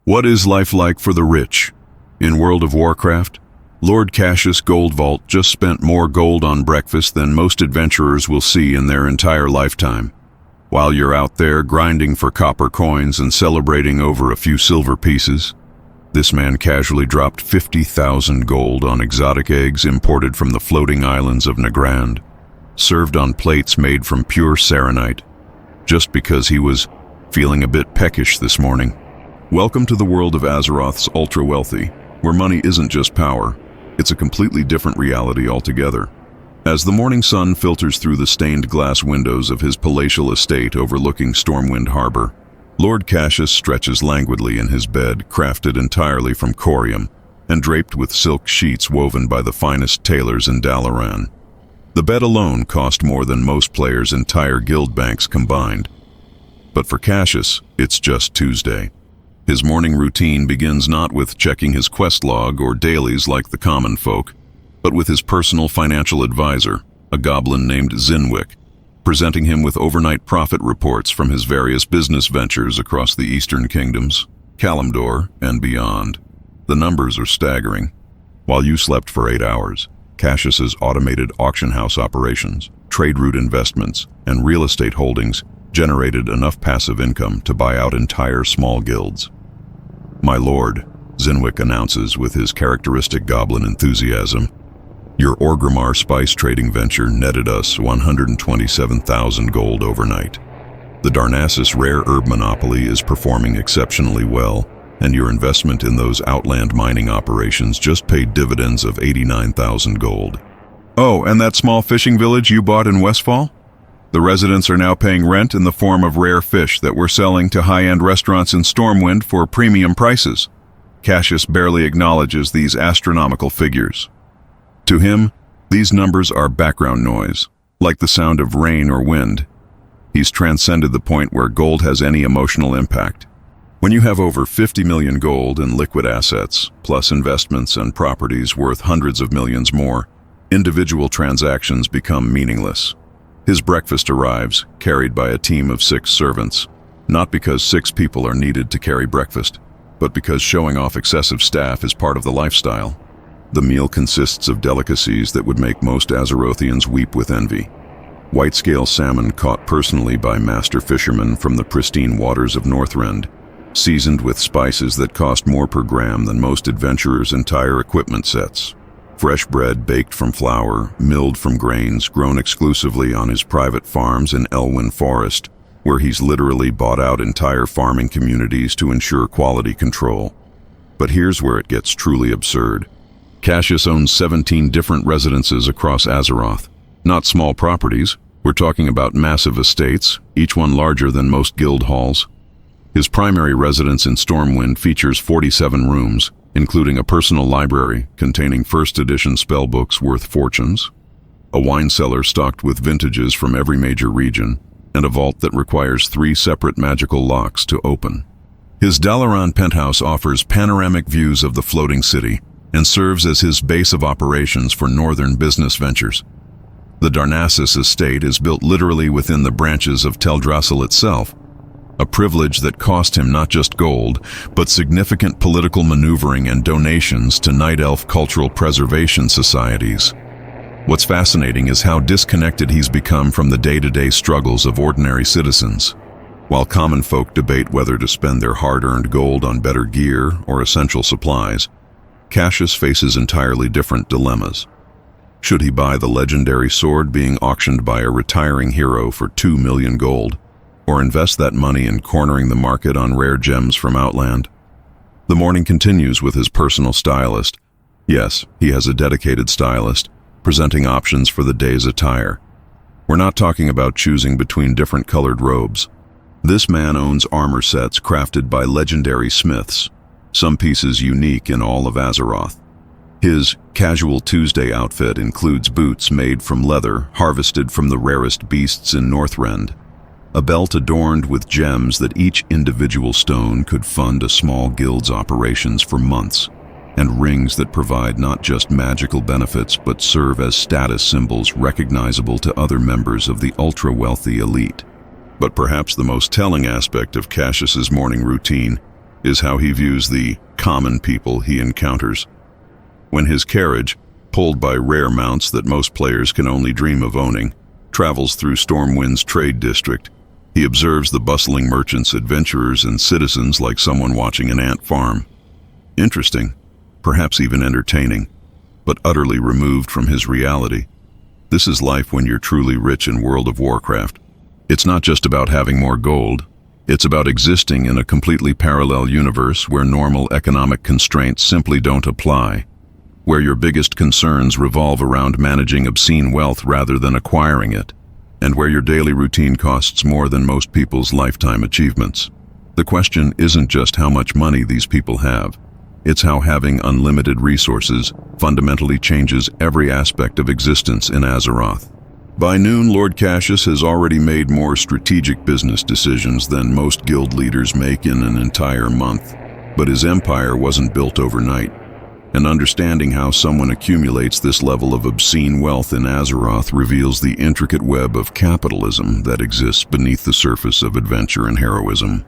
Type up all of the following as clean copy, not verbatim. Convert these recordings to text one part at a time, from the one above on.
What is life like for the rich? In World of Warcraft, Lord Cassius Gold Vault just spent more gold on breakfast than most adventurers will see in their entire lifetime. While you're out there grinding for copper coins and celebrating over a few silver pieces, this man casually dropped 50,000 gold on exotic eggs imported from the floating islands of Nagrand, served on plates made from pure serenite, just because he was feeling a bit peckish this morning. Welcome to the world of Azeroth's ultra-wealthy, where money isn't just power, it's a completely different reality altogether. As the morning sun filters through the stained glass windows of his palatial estate overlooking Stormwind Harbor, Lord Cassius stretches languidly in his bed, crafted entirely from corium and draped with silk sheets woven by the finest tailors in Dalaran. The bed alone cost more than most players' entire guild banks combined. But for Cassius, it's just Tuesday. His morning routine begins not with checking his quest log or dailies like the common folk, but with his personal financial advisor, a goblin named Zinwick, presenting him with overnight profit reports from his various business ventures across the Eastern Kingdoms, Kalimdor, and beyond. The numbers are staggering. While you slept for 8 hours, Cassius's automated auction house operations, trade route investments, and real estate holdings generated enough passive income to buy out entire small guilds. "My lord," Zinwick announces with his characteristic goblin enthusiasm, "your Orgrimmar spice trading venture netted us 127,000 gold overnight. The Darnassus rare herb monopoly is performing exceptionally well, and your investment in those outland mining operations just paid dividends of 89,000 gold. Oh, and that small fishing village you bought in Westfall? The residents are now paying rent in the form of rare fish that we're selling to high-end restaurants in Stormwind for premium prices." Cassius barely acknowledges these astronomical figures. To him, these numbers are background noise, like the sound of rain or wind. He's transcended the point where gold has any emotional impact. When you have over 50 million gold in liquid assets, plus investments and properties worth hundreds of millions more, individual transactions become meaningless. His breakfast arrives, carried by a team of 6 servants, not because 6 people are needed to carry breakfast, but because showing off excessive staff is part of the lifestyle. The meal consists of delicacies that would make most Azerothians weep with envy. White-scale salmon caught personally by master fishermen from the pristine waters of Northrend, seasoned with spices that cost more per gram than most adventurers' entire equipment sets. Fresh bread baked from flour, milled from grains, grown exclusively on his private farms in Elwyn Forest, where he's literally bought out entire farming communities to ensure quality control. But here's where it gets truly absurd. Cassius owns 17 different residences across Azeroth. Not small properties, we're talking about massive estates, each one larger than most guild halls. His primary residence in Stormwind features 47 rooms, including a personal library containing first edition spellbooks worth fortunes, a wine cellar stocked with vintages from every major region, and a vault that requires 3 separate magical locks to open. His Dalaran penthouse offers panoramic views of the floating city and serves as his base of operations for northern business ventures. The Darnassus estate is built literally within the branches of Teldrassil itself, a privilege that cost him not just gold, but significant political maneuvering and donations to Night Elf cultural preservation societies. What's fascinating is how disconnected he's become from the day-to-day struggles of ordinary citizens. While common folk debate whether to spend their hard-earned gold on better gear or essential supplies, Cassius faces entirely different dilemmas. Should he buy the legendary sword being auctioned by a retiring hero for 2 million gold, or invest that money in cornering the market on rare gems from Outland? The morning continues with his personal stylist. Yes, he has a dedicated stylist, presenting options for the day's attire. We're not talking about choosing between different colored robes. This man owns armor sets crafted by legendary smiths, some pieces unique in all of Azeroth. His Casual Tuesday outfit includes boots made from leather harvested from the rarest beasts in Northrend, a belt adorned with gems that each individual stone could fund a small guild's operations for months, and rings that provide not just magical benefits but serve as status symbols recognizable to other members of the ultra-wealthy elite. But perhaps the most telling aspect of Cassius's morning routine is how he views the common people he encounters. When his carriage, pulled by rare mounts that most players can only dream of owning, travels through Stormwind's trade district, he observes the bustling merchants, adventurers, and citizens like someone watching an ant farm. Interesting, perhaps even entertaining, but utterly removed from his reality. This is life when you're truly rich in World of Warcraft. It's not just about having more gold. It's about existing in a completely parallel universe where normal economic constraints simply don't apply, where your biggest concerns revolve around managing obscene wealth rather than acquiring it, and where your daily routine costs more than most people's lifetime achievements. The question isn't just how much money these people have. It's how having unlimited resources fundamentally changes every aspect of existence in Azeroth. By noon, Lord Cassius has already made more strategic business decisions than most guild leaders make in an entire month. But his empire wasn't built overnight, and understanding how someone accumulates this level of obscene wealth in Azeroth reveals the intricate web of capitalism that exists beneath the surface of adventure and heroism.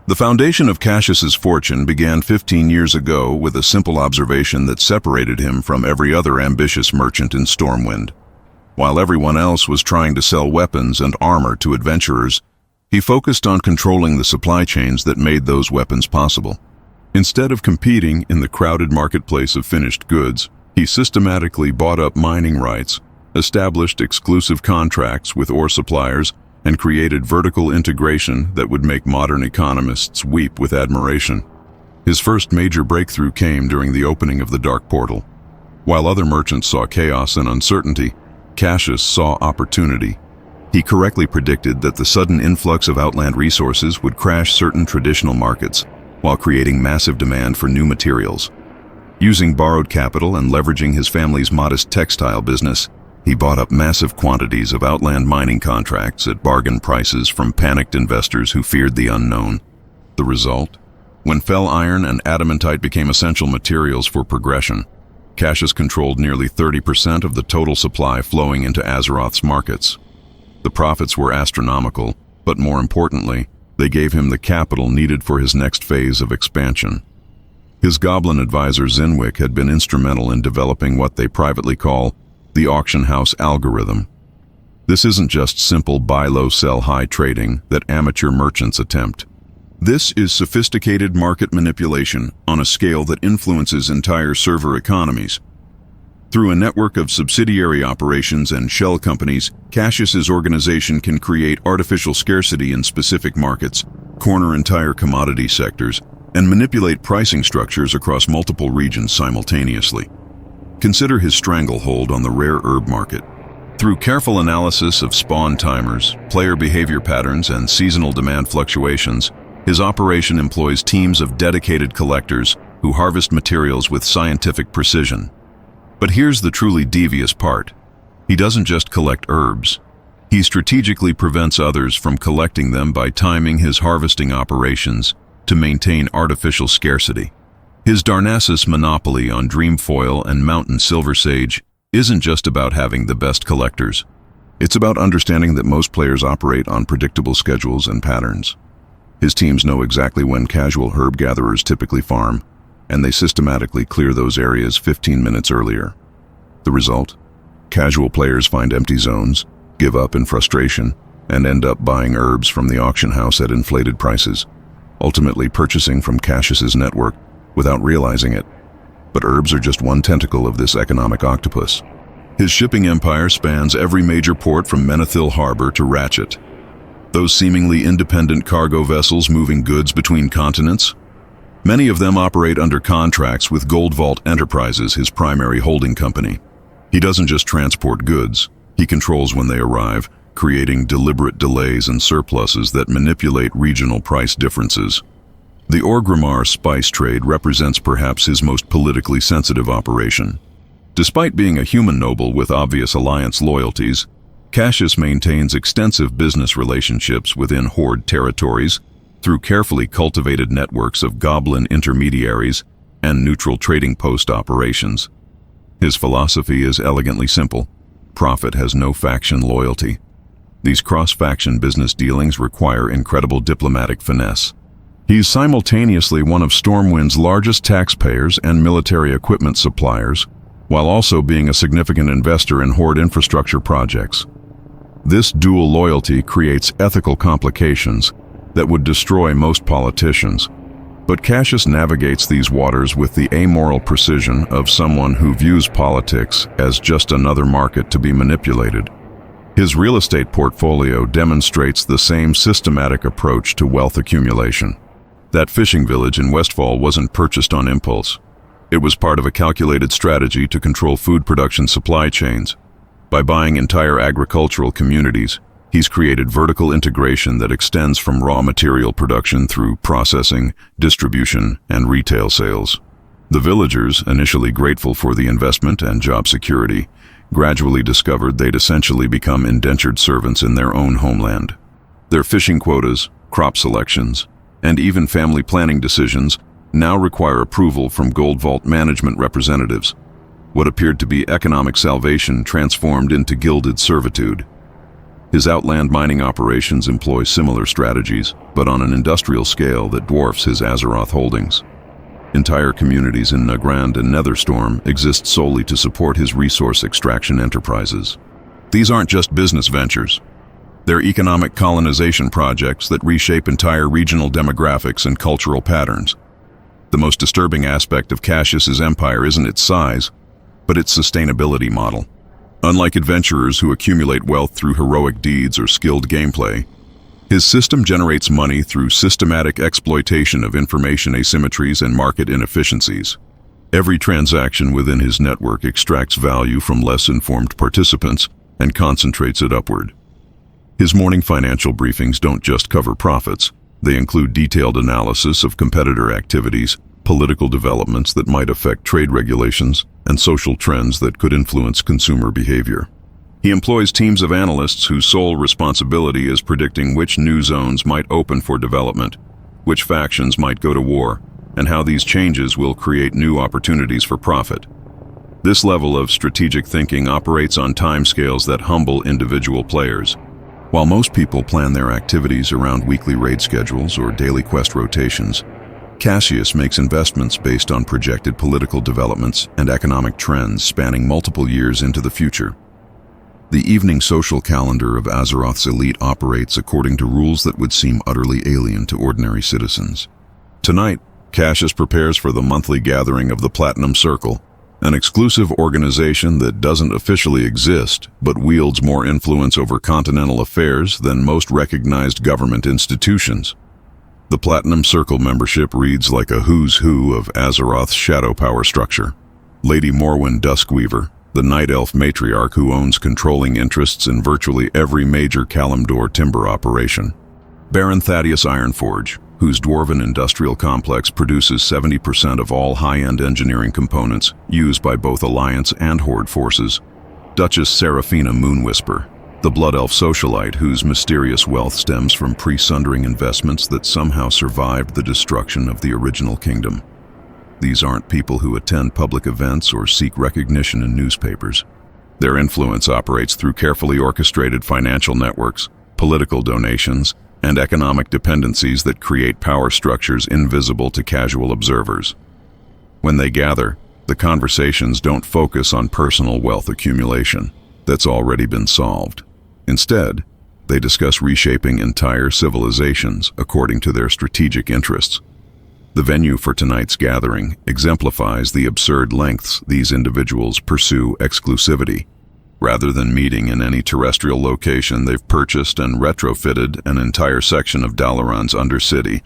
The foundation of Cassius's fortune began 15 years ago with a simple observation that separated him from every other ambitious merchant in Stormwind. While everyone else was trying to sell weapons and armor to adventurers, he focused on controlling the supply chains that made those weapons possible. Instead of competing in the crowded marketplace of finished goods, he systematically bought up mining rights, established exclusive contracts with ore suppliers, and created vertical integration that would make modern economists weep with admiration. His first major breakthrough came during the opening of the Dark Portal. While other merchants saw chaos and uncertainty, Cassius saw opportunity. He correctly predicted that the sudden influx of Outland resources would crash certain traditional markets, while creating massive demand for new materials. Using borrowed capital and leveraging his family's modest textile business, he bought up massive quantities of Outland mining contracts at bargain prices from panicked investors who feared the unknown. The result? When fell iron and adamantite became essential materials for progression, Cassius controlled nearly 30% of the total supply flowing into Azeroth's markets. The profits were astronomical, but more importantly, they gave him the capital needed for his next phase of expansion. His goblin advisor Zinwick had been instrumental in developing what they privately call the auction house algorithm. This isn't just simple buy low, sell high trading that amateur merchants attempt. This is sophisticated market manipulation on a scale that influences entire server economies. Through a network of subsidiary operations and shell companies, Cassius's organization can create artificial scarcity in specific markets, corner entire commodity sectors, and manipulate pricing structures across multiple regions simultaneously. Consider his stranglehold on the rare herb market. Through careful analysis of spawn timers, player behavior patterns, and seasonal demand fluctuations, his operation employs teams of dedicated collectors who harvest materials with scientific precision. But here's the truly devious part. He doesn't just collect herbs. He strategically prevents others from collecting them by timing his harvesting operations to maintain artificial scarcity. His Darnassus monopoly on Dreamfoil and Mountain Silversage isn't just about having the best collectors. It's about understanding that most players operate on predictable schedules and patterns. His teams know exactly when casual herb gatherers typically farm, and they systematically clear those areas 15 minutes earlier. The result? Casual players find empty zones, give up in frustration, and end up buying herbs from the auction house at inflated prices, ultimately purchasing from Cassius's network without realizing it. But herbs are just one tentacle of this economic octopus. His shipping empire spans every major port from Menethil Harbor to Ratchet. Those seemingly independent cargo vessels moving goods between continents? Many of them operate under contracts with Gold Vault Enterprises, his primary holding company. He doesn't just transport goods, he controls when they arrive, creating deliberate delays and surpluses that manipulate regional price differences. The Orgrimmar spice trade represents perhaps his most politically sensitive operation. Despite being a human noble with obvious alliance loyalties, Cassius maintains extensive business relationships within Horde territories through carefully cultivated networks of goblin intermediaries and neutral trading post operations. His philosophy is elegantly simple. Profit has no faction loyalty. These cross-faction business dealings require incredible diplomatic finesse. He's simultaneously one of Stormwind's largest taxpayers and military equipment suppliers, while also being a significant investor in Horde infrastructure projects. This dual loyalty creates ethical complications that would destroy most politicians, but Cassius navigates these waters with the amoral precision of someone who views politics as just another market to be manipulated. His real estate portfolio demonstrates the same systematic approach to wealth accumulation. That fishing village in Westfall wasn't purchased on impulse. It was part of a calculated strategy to control food production supply chains. By buying entire agricultural communities, he's created vertical integration that extends from raw material production through processing, distribution, and retail sales. The villagers, initially grateful for the investment and job security, gradually discovered they'd essentially become indentured servants in their own homeland. Their fishing quotas, crop selections, and even family planning decisions now require approval from Gold Vault management representatives. What appeared to be economic salvation transformed into gilded servitude. His outland mining operations employ similar strategies, but on an industrial scale that dwarfs his Azeroth holdings. Entire communities in Nagrand and Netherstorm exist solely to support his resource extraction enterprises. These aren't just business ventures. They're economic colonization projects that reshape entire regional demographics and cultural patterns. The most disturbing aspect of Cassius's empire isn't its size, but its sustainability model. Unlike adventurers who accumulate wealth through heroic deeds or skilled gameplay, his system generates money through systematic exploitation of information asymmetries and market inefficiencies. Every transaction within his network extracts value from less informed participants and concentrates it upward. His morning financial briefings don't just cover profits. They include detailed analysis of competitor activities, political developments that might affect trade regulations, and social trends that could influence consumer behavior. He employs teams of analysts whose sole responsibility is predicting which new zones might open for development, which factions might go to war, and how these changes will create new opportunities for profit. This level of strategic thinking operates on timescales that humble individual players. While most people plan their activities around weekly raid schedules or daily quest rotations, Cassius makes investments based on projected political developments and economic trends spanning multiple years into the future. The evening social calendar of Azeroth's elite operates according to rules that would seem utterly alien to ordinary citizens. Tonight, Cassius prepares for the monthly gathering of the Platinum Circle, an exclusive organization that doesn't officially exist but wields more influence over continental affairs than most recognized government institutions. The Platinum Circle membership reads like a who's who of Azeroth's shadow power structure. Lady Morwen Duskweaver, the Night Elf matriarch who owns controlling interests in virtually every major Kalimdor timber operation. Baron Thaddeus Ironforge, whose dwarven industrial complex produces 70% of all high-end engineering components used by both Alliance and Horde forces. Duchess Seraphina Moonwhisper, the Blood Elf socialite whose mysterious wealth stems from pre-sundering investments that somehow survived the destruction of the original kingdom. These aren't people who attend public events or seek recognition in newspapers. Their influence operates through carefully orchestrated financial networks, political donations, and economic dependencies that create power structures invisible to casual observers. When they gather, the conversations don't focus on personal wealth accumulation that's already been solved. Instead, they discuss reshaping entire civilizations according to their strategic interests. The venue for tonight's gathering exemplifies the absurd lengths these individuals pursue exclusivity. Rather than meeting in any terrestrial location, they've purchased and retrofitted an entire section of Dalaran's Undercity,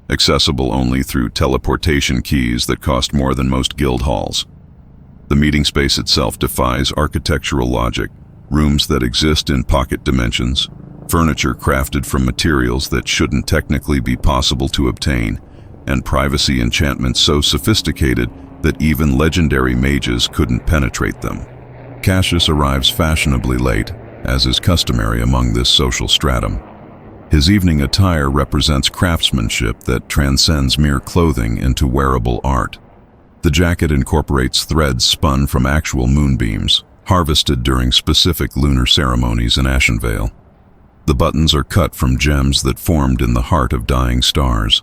accessible only through teleportation keys that cost more than most guild halls. The meeting space itself defies architectural logic, rooms that exist in pocket dimensions, furniture crafted from materials that shouldn't technically be possible to obtain, and privacy enchantments so sophisticated that even legendary mages couldn't penetrate them. Cassius arrives fashionably late, as is customary among this social stratum. His evening attire represents craftsmanship that transcends mere clothing into wearable art. The jacket incorporates threads spun from actual moonbeams, harvested during specific lunar ceremonies in Ashenvale. The buttons are cut from gems that formed in the heart of dying stars.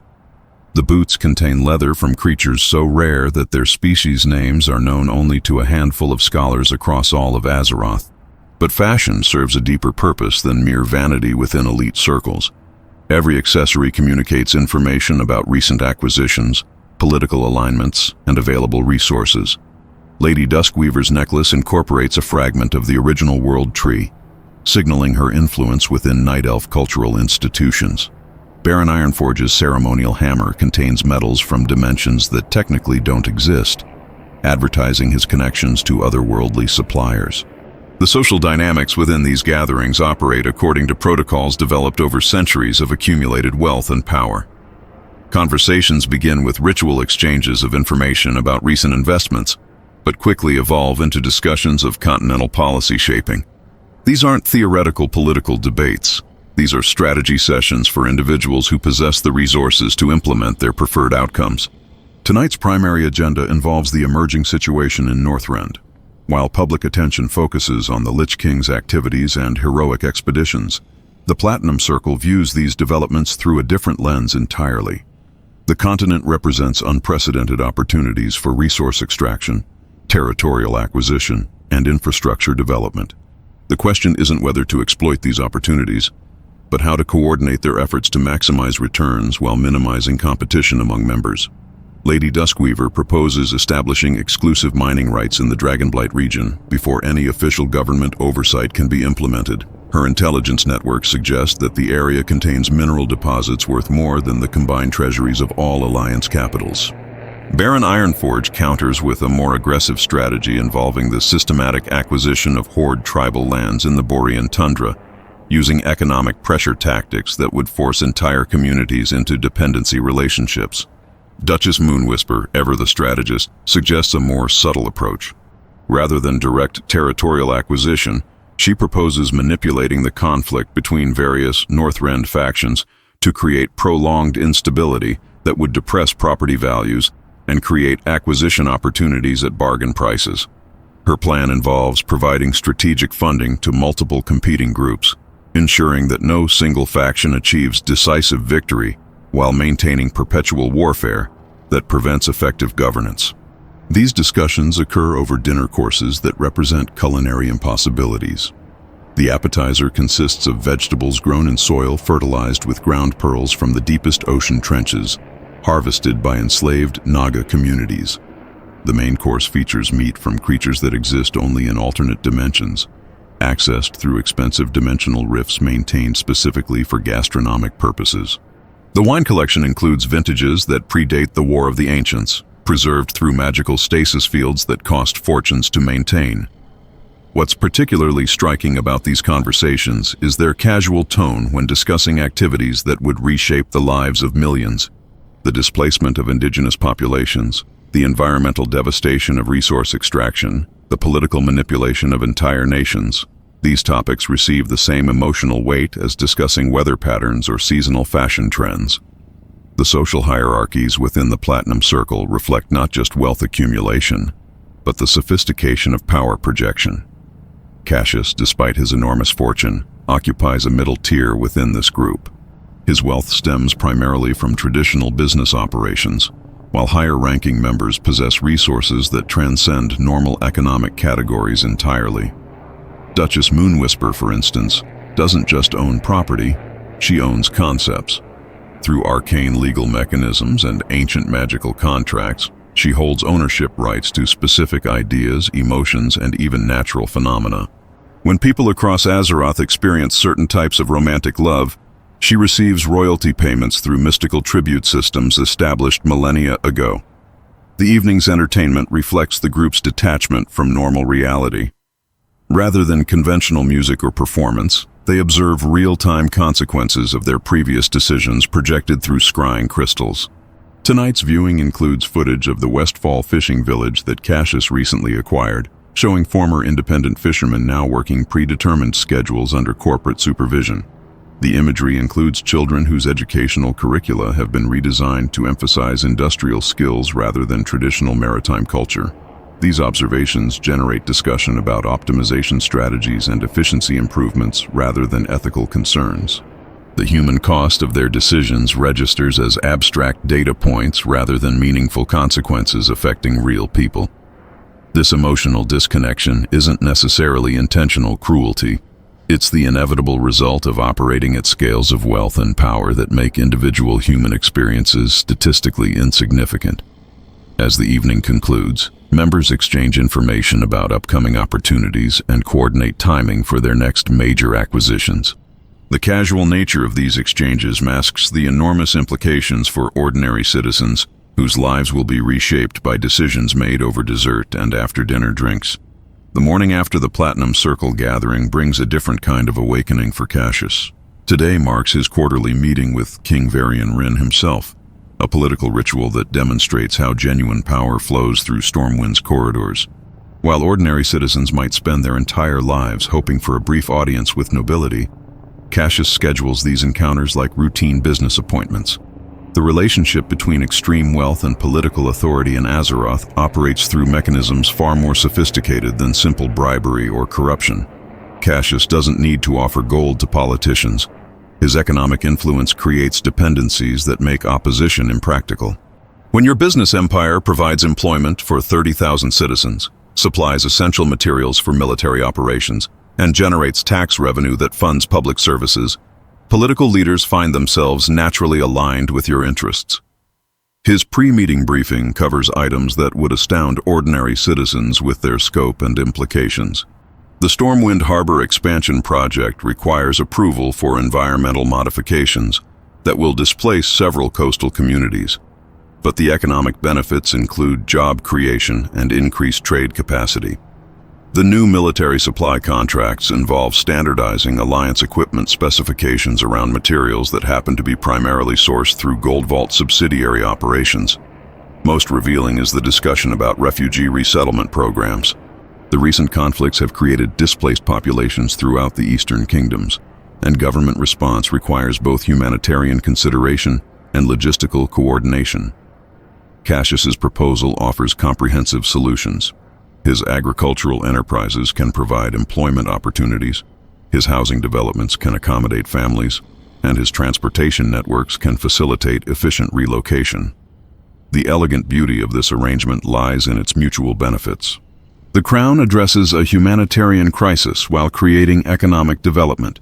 The boots contain leather from creatures so rare that their species names are known only to a handful of scholars across all of Azeroth. But fashion serves a deeper purpose than mere vanity within elite circles. Every accessory communicates information about recent acquisitions, political alignments, and available resources. Lady Duskweaver's necklace incorporates a fragment of the original world tree, signaling her influence within Night Elf cultural institutions. Baron Ironforge's ceremonial hammer contains metals from dimensions that technically don't exist, advertising his connections to otherworldly suppliers. The social dynamics within these gatherings operate according to protocols developed over centuries of accumulated wealth and power. Conversations begin with ritual exchanges of information about recent investments, but quickly evolve into discussions of continental policy shaping. These aren't theoretical political debates. These are strategy sessions for individuals who possess the resources to implement their preferred outcomes. Tonight's primary agenda involves the emerging situation in Northrend. While public attention focuses on the Lich King's activities and heroic expeditions, the Platinum Circle views these developments through a different lens entirely. The continent represents unprecedented opportunities for resource extraction, territorial acquisition, and infrastructure development. The question isn't whether to exploit these opportunities, but how to coordinate their efforts to maximize returns while minimizing competition among members. Lady Duskweaver proposes establishing exclusive mining rights in the Dragonblight region before any official government oversight can be implemented. Her intelligence network suggests that the area contains mineral deposits worth more than the combined treasuries of all Alliance capitals. Baron Ironforge counters with a more aggressive strategy involving the systematic acquisition of horde tribal lands in the Borean tundra, using economic pressure tactics that would force entire communities into dependency relationships. Duchess Moonwhisper, ever the strategist, suggests a more subtle approach. Rather than direct territorial acquisition, she proposes manipulating the conflict between various Northrend factions to create prolonged instability that would depress property values and create acquisition opportunities at bargain prices. Her plan involves providing strategic funding to multiple competing groups, ensuring that no single faction achieves decisive victory while maintaining perpetual warfare that prevents effective governance. These discussions occur over dinner courses that represent culinary impossibilities. The appetizer consists of vegetables grown in soil fertilized with ground pearls from the deepest ocean trenches, harvested by enslaved Naga communities. The main course features meat from creatures that exist only in alternate dimensions, accessed through expensive dimensional rifts maintained specifically for gastronomic purposes. The wine collection includes vintages that predate the War of the Ancients, preserved through magical stasis fields that cost fortunes to maintain. What's particularly striking about these conversations is their casual tone when discussing activities that would reshape the lives of millions. The displacement of indigenous populations, the environmental devastation of resource extraction, the political manipulation of entire nations. These topics receive the same emotional weight as discussing weather patterns or seasonal fashion trends. The social hierarchies within the Platinum Circle reflect not just wealth accumulation, but the sophistication of power projection. Cassius, despite his enormous fortune, occupies a middle tier within this group. His wealth stems primarily from traditional business operations, while higher-ranking members possess resources that transcend normal economic categories entirely. Duchess Moonwhisper, for instance, doesn't just own property, she owns concepts. Through arcane legal mechanisms and ancient magical contracts, she holds ownership rights to specific ideas, emotions, and even natural phenomena. When people across Azeroth experience certain types of romantic love, she receives royalty payments through mystical tribute systems established millennia ago. The evening's entertainment reflects the group's detachment from normal reality. Rather than conventional music or performance, they observe real-time consequences of their previous decisions projected through scrying crystals. Tonight's viewing includes footage of the Westfall fishing village that Cassius recently acquired, showing former independent fishermen now working predetermined schedules under corporate supervision. The imagery includes children whose educational curricula have been redesigned to emphasize industrial skills rather than traditional maritime culture. These observations generate discussion about optimization strategies and efficiency improvements rather than ethical concerns. The human cost of their decisions registers as abstract data points rather than meaningful consequences affecting real people. This emotional disconnection isn't necessarily intentional cruelty. It's the inevitable result of operating at scales of wealth and power that make individual human experiences statistically insignificant. As the evening concludes, members exchange information about upcoming opportunities and coordinate timing for their next major acquisitions. The casual nature of these exchanges masks the enormous implications for ordinary citizens whose lives will be reshaped by decisions made over dessert and after-dinner drinks. The morning after the Platinum Circle gathering brings a different kind of awakening for Cassius. Today marks his quarterly meeting with King Varian Wrynn himself, a political ritual that demonstrates how genuine power flows through Stormwind's corridors. While ordinary citizens might spend their entire lives hoping for a brief audience with nobility, Cassius schedules these encounters like routine business appointments. The relationship between extreme wealth and political authority in Azeroth operates through mechanisms far more sophisticated than simple bribery or corruption. Cassius doesn't need to offer gold to politicians. His economic influence creates dependencies that make opposition impractical. When your business empire provides employment for 30,000 citizens, supplies essential materials for military operations, and generates tax revenue that funds public services, political leaders find themselves naturally aligned with your interests. His pre-meeting briefing covers items that would astound ordinary citizens with their scope and implications. The Stormwind Harbor expansion project requires approval for environmental modifications that will displace several coastal communities, but the economic benefits include job creation and increased trade capacity. The new military supply contracts involve standardizing Alliance equipment specifications around materials that happen to be primarily sourced through Gold Vault subsidiary operations. Most revealing is the discussion about refugee resettlement programs. The recent conflicts have created displaced populations throughout the Eastern Kingdoms, and government response requires both humanitarian consideration and logistical coordination. Cassius's proposal offers comprehensive solutions. His agricultural enterprises can provide employment opportunities, his housing developments can accommodate families, and his transportation networks can facilitate efficient relocation. The elegant beauty of this arrangement lies in its mutual benefits. The Crown addresses a humanitarian crisis while creating economic development.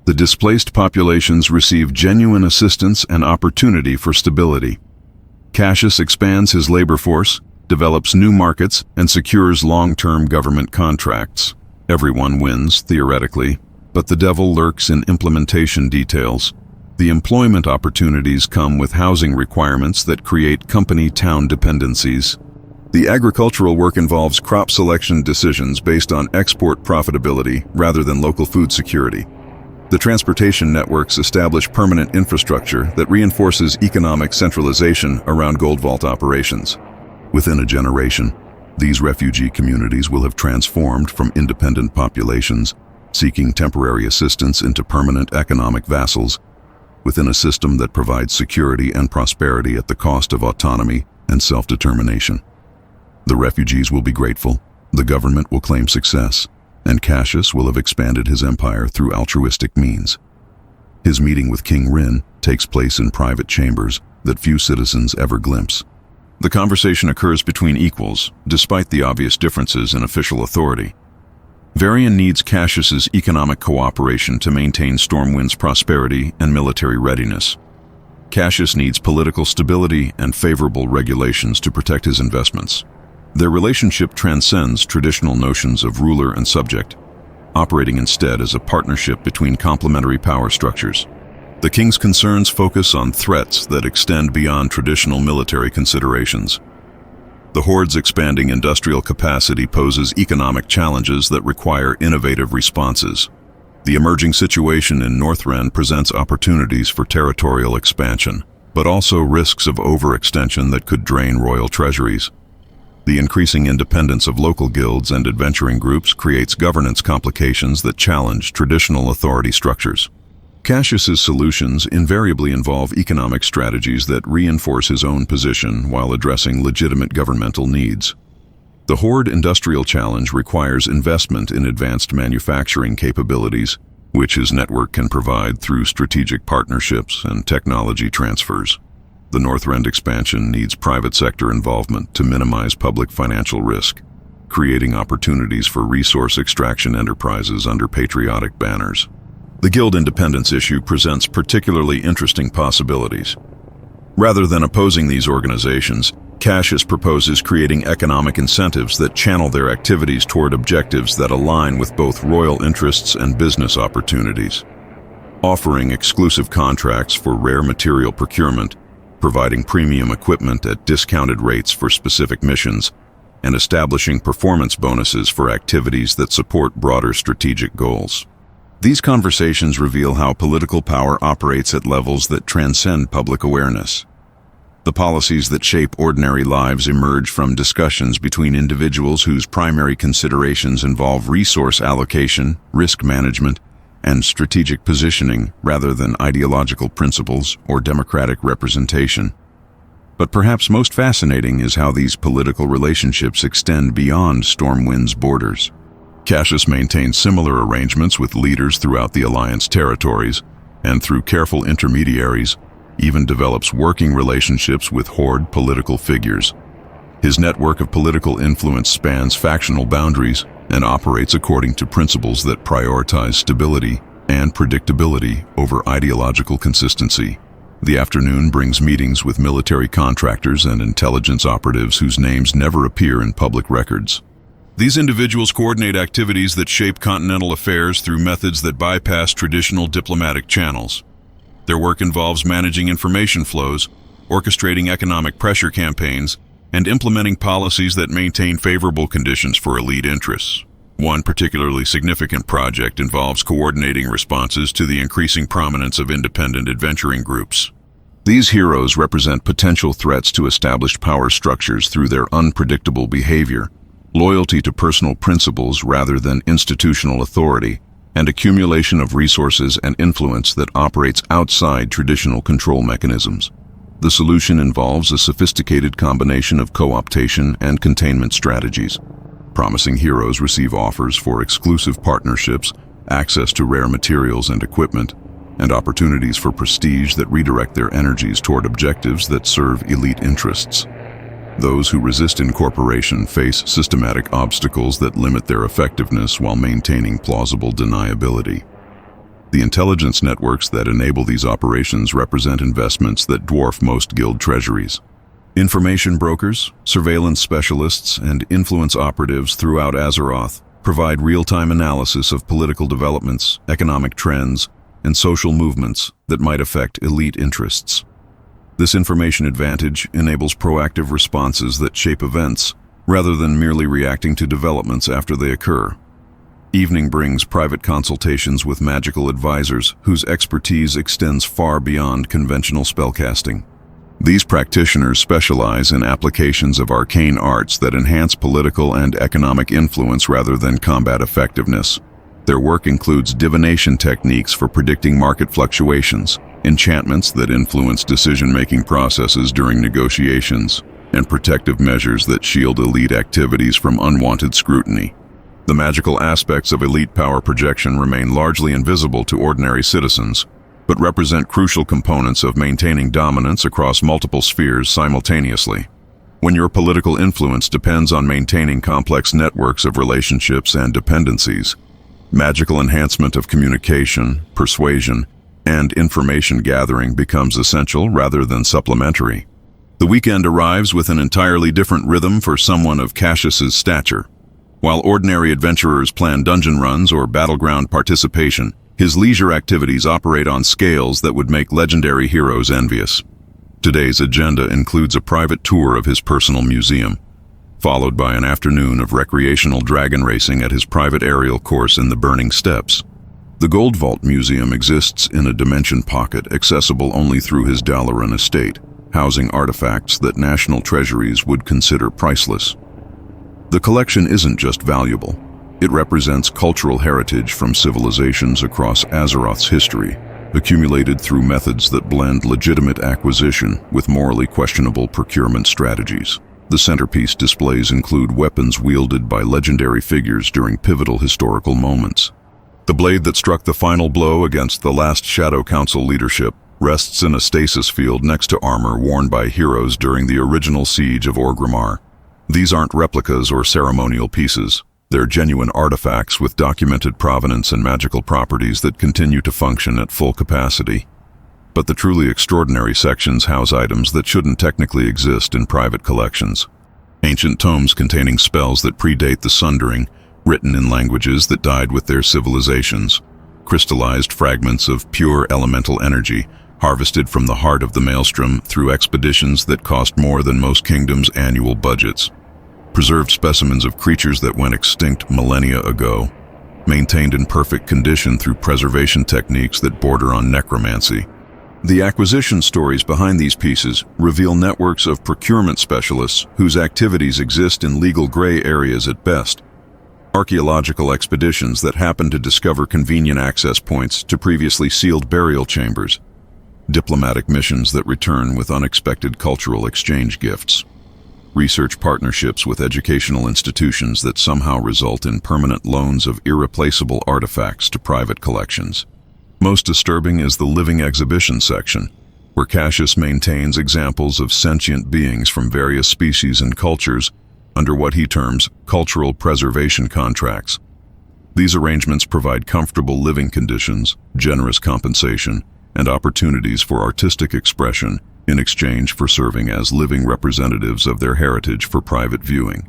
The displaced populations receive genuine assistance and opportunity for stability. Cassius expands his labor force, develops new markets, and secures long-term government contracts. Everyone wins, theoretically, but the devil lurks in implementation details. The employment opportunities come with housing requirements that create company-town dependencies. The agricultural work involves crop selection decisions based on export profitability rather than local food security. The transportation networks establish permanent infrastructure that reinforces economic centralization around Gold Vault operations. Within a generation, these refugee communities will have transformed from independent populations seeking temporary assistance into permanent economic vassals within a system that provides security and prosperity at the cost of autonomy and self-determination. The refugees will be grateful, the government will claim success, and Cassius will have expanded his empire through altruistic means. His meeting with King Wrynn takes place in private chambers that few citizens ever glimpse. The conversation occurs between equals, despite the obvious differences in official authority. Varian needs Cassius's economic cooperation to maintain Stormwind's prosperity and military readiness. Cassius needs political stability and favorable regulations to protect his investments. Their relationship transcends traditional notions of ruler and subject, operating instead as a partnership between complementary power structures. The king's concerns focus on threats that extend beyond traditional military considerations. The Horde's expanding industrial capacity poses economic challenges that require innovative responses. The emerging situation in Northrend presents opportunities for territorial expansion, but also risks of overextension that could drain royal treasuries. The increasing independence of local guilds and adventuring groups creates governance complications that challenge traditional authority structures. Cassius's solutions invariably involve economic strategies that reinforce his own position while addressing legitimate governmental needs. The Horde industrial challenge requires investment in advanced manufacturing capabilities, which his network can provide through strategic partnerships and technology transfers. The Northrend expansion needs private sector involvement to minimize public financial risk, creating opportunities for resource extraction enterprises under patriotic banners. The guild independence issue presents particularly interesting possibilities. Rather than opposing these organizations, Cassius proposes creating economic incentives that channel their activities toward objectives that align with both royal interests and business opportunities. Offering exclusive contracts for rare material procurement, providing premium equipment at discounted rates for specific missions, and establishing performance bonuses for activities that support broader strategic goals. These conversations reveal how political power operates at levels that transcend public awareness. The policies that shape ordinary lives emerge from discussions between individuals whose primary considerations involve resource allocation, risk management, and strategic positioning rather than ideological principles or democratic representation. But perhaps most fascinating is how these political relationships extend beyond Stormwind's borders. Cassius maintains similar arrangements with leaders throughout the Alliance territories, and through careful intermediaries, even develops working relationships with Horde political figures. His network of political influence spans factional boundaries and operates according to principles that prioritize stability and predictability over ideological consistency. The afternoon brings meetings with military contractors and intelligence operatives whose names never appear in public records. These individuals coordinate activities that shape continental affairs through methods that bypass traditional diplomatic channels. Their work involves managing information flows, orchestrating economic pressure campaigns, and implementing policies that maintain favorable conditions for elite interests. One particularly significant project involves coordinating responses to the increasing prominence of independent adventuring groups. These heroes represent potential threats to established power structures through their unpredictable behavior, loyalty to personal principles rather than institutional authority, and accumulation of resources and influence that operates outside traditional control mechanisms. The solution involves a sophisticated combination of co-optation and containment strategies. Promising heroes receive offers for exclusive partnerships, access to rare materials and equipment, and opportunities for prestige that redirect their energies toward objectives that serve elite interests. Those who resist incorporation face systematic obstacles that limit their effectiveness while maintaining plausible deniability. The intelligence networks that enable these operations represent investments that dwarf most guild treasuries. Information brokers, surveillance specialists, and influence operatives throughout Azeroth provide real-time analysis of political developments, economic trends, and social movements that might affect elite interests. This information advantage enables proactive responses that shape events, rather than merely reacting to developments after they occur. Evening brings private consultations with magical advisors whose expertise extends far beyond conventional spellcasting. These practitioners specialize in applications of arcane arts that enhance political and economic influence rather than combat effectiveness. Their work includes divination techniques for predicting market fluctuations, enchantments that influence decision-making processes during negotiations, and protective measures that shield elite activities from unwanted scrutiny. The magical aspects of elite power projection remain largely invisible to ordinary citizens, but represent crucial components of maintaining dominance across multiple spheres simultaneously. When your political influence depends on maintaining complex networks of relationships and dependencies, magical enhancement of communication, persuasion, and information gathering becomes essential rather than supplementary. The weekend arrives with an entirely different rhythm for someone of Cassius's stature. While ordinary adventurers plan dungeon runs or battleground participation, his leisure activities operate on scales that would make legendary heroes envious. Today's agenda includes a private tour of his personal museum, followed by an afternoon of recreational dragon racing at his private aerial course in the Burning Steppes. The Gold Vault Museum exists in a dimension pocket accessible only through his Dalaran estate, housing artifacts that national treasuries would consider priceless. The collection isn't just valuable. It represents cultural heritage from civilizations across Azeroth's history, accumulated through methods that blend legitimate acquisition with morally questionable procurement strategies. The centerpiece displays include weapons wielded by legendary figures during pivotal historical moments. The blade that struck the final blow against the last Shadow Council leadership rests in a stasis field next to armor worn by heroes during the original siege of Orgrimmar. These aren't replicas or ceremonial pieces. They're genuine artifacts with documented provenance and magical properties that continue to function at full capacity. But the truly extraordinary sections house items that shouldn't technically exist in private collections. Ancient tomes containing spells that predate the Sundering, written in languages that died with their civilizations. Crystallized fragments of pure elemental energy, harvested from the heart of the Maelstrom through expeditions that cost more than most kingdoms' annual budgets. Preserved specimens of creatures that went extinct millennia ago, maintained in perfect condition through preservation techniques that border on necromancy. The acquisition stories behind these pieces reveal networks of procurement specialists whose activities exist in legal gray areas at best. Archaeological expeditions that happen to discover convenient access points to previously sealed burial chambers. Diplomatic missions that return with unexpected cultural exchange gifts. Research partnerships with educational institutions that somehow result in permanent loans of irreplaceable artifacts to private collections. Most disturbing is the living exhibition section, where Cassius maintains examples of sentient beings from various species and cultures under what he terms cultural preservation contracts. These arrangements provide comfortable living conditions, generous compensation, and opportunities for artistic expression in exchange for serving as living representatives of their heritage for private viewing.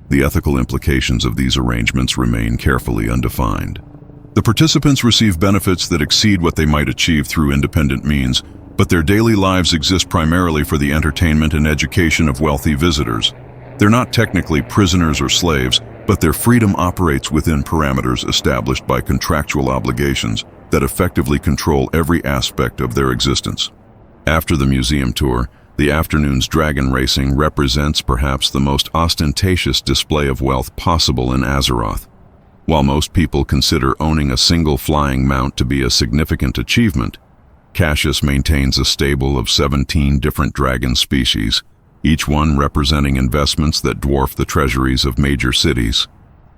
The ethical implications of these arrangements remain carefully undefined. The participants receive benefits that exceed what they might achieve through independent means, but their daily lives exist primarily for the entertainment and education of wealthy visitors. They're not technically prisoners or slaves, but their freedom operates within parameters established by contractual obligations that effectively control every aspect of their existence. After the museum tour, the afternoon's dragon racing represents perhaps the most ostentatious display of wealth possible in Azeroth. While most people consider owning a single flying mount to be a significant achievement, Cassius maintains a stable of 17 different dragon species, each one representing investments that dwarf the treasuries of major cities.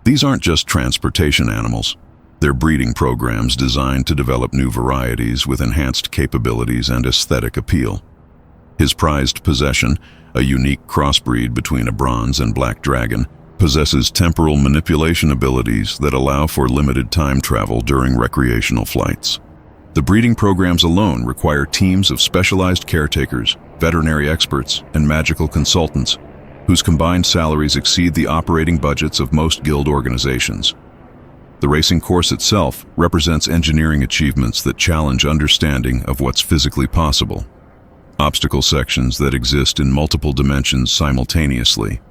These aren't just transportation animals. They're breeding programs designed to develop new varieties with enhanced capabilities and aesthetic appeal. His prized possession, a unique crossbreed between a bronze and black dragon, possesses temporal manipulation abilities that allow for limited time travel during recreational flights. The breeding programs alone require teams of specialized caretakers, veterinary experts, and magical consultants, whose combined salaries exceed the operating budgets of most guild organizations. The racing course itself represents engineering achievements that challenge understanding of what's physically possible. Obstacle sections that exist in multiple dimensions simultaneously,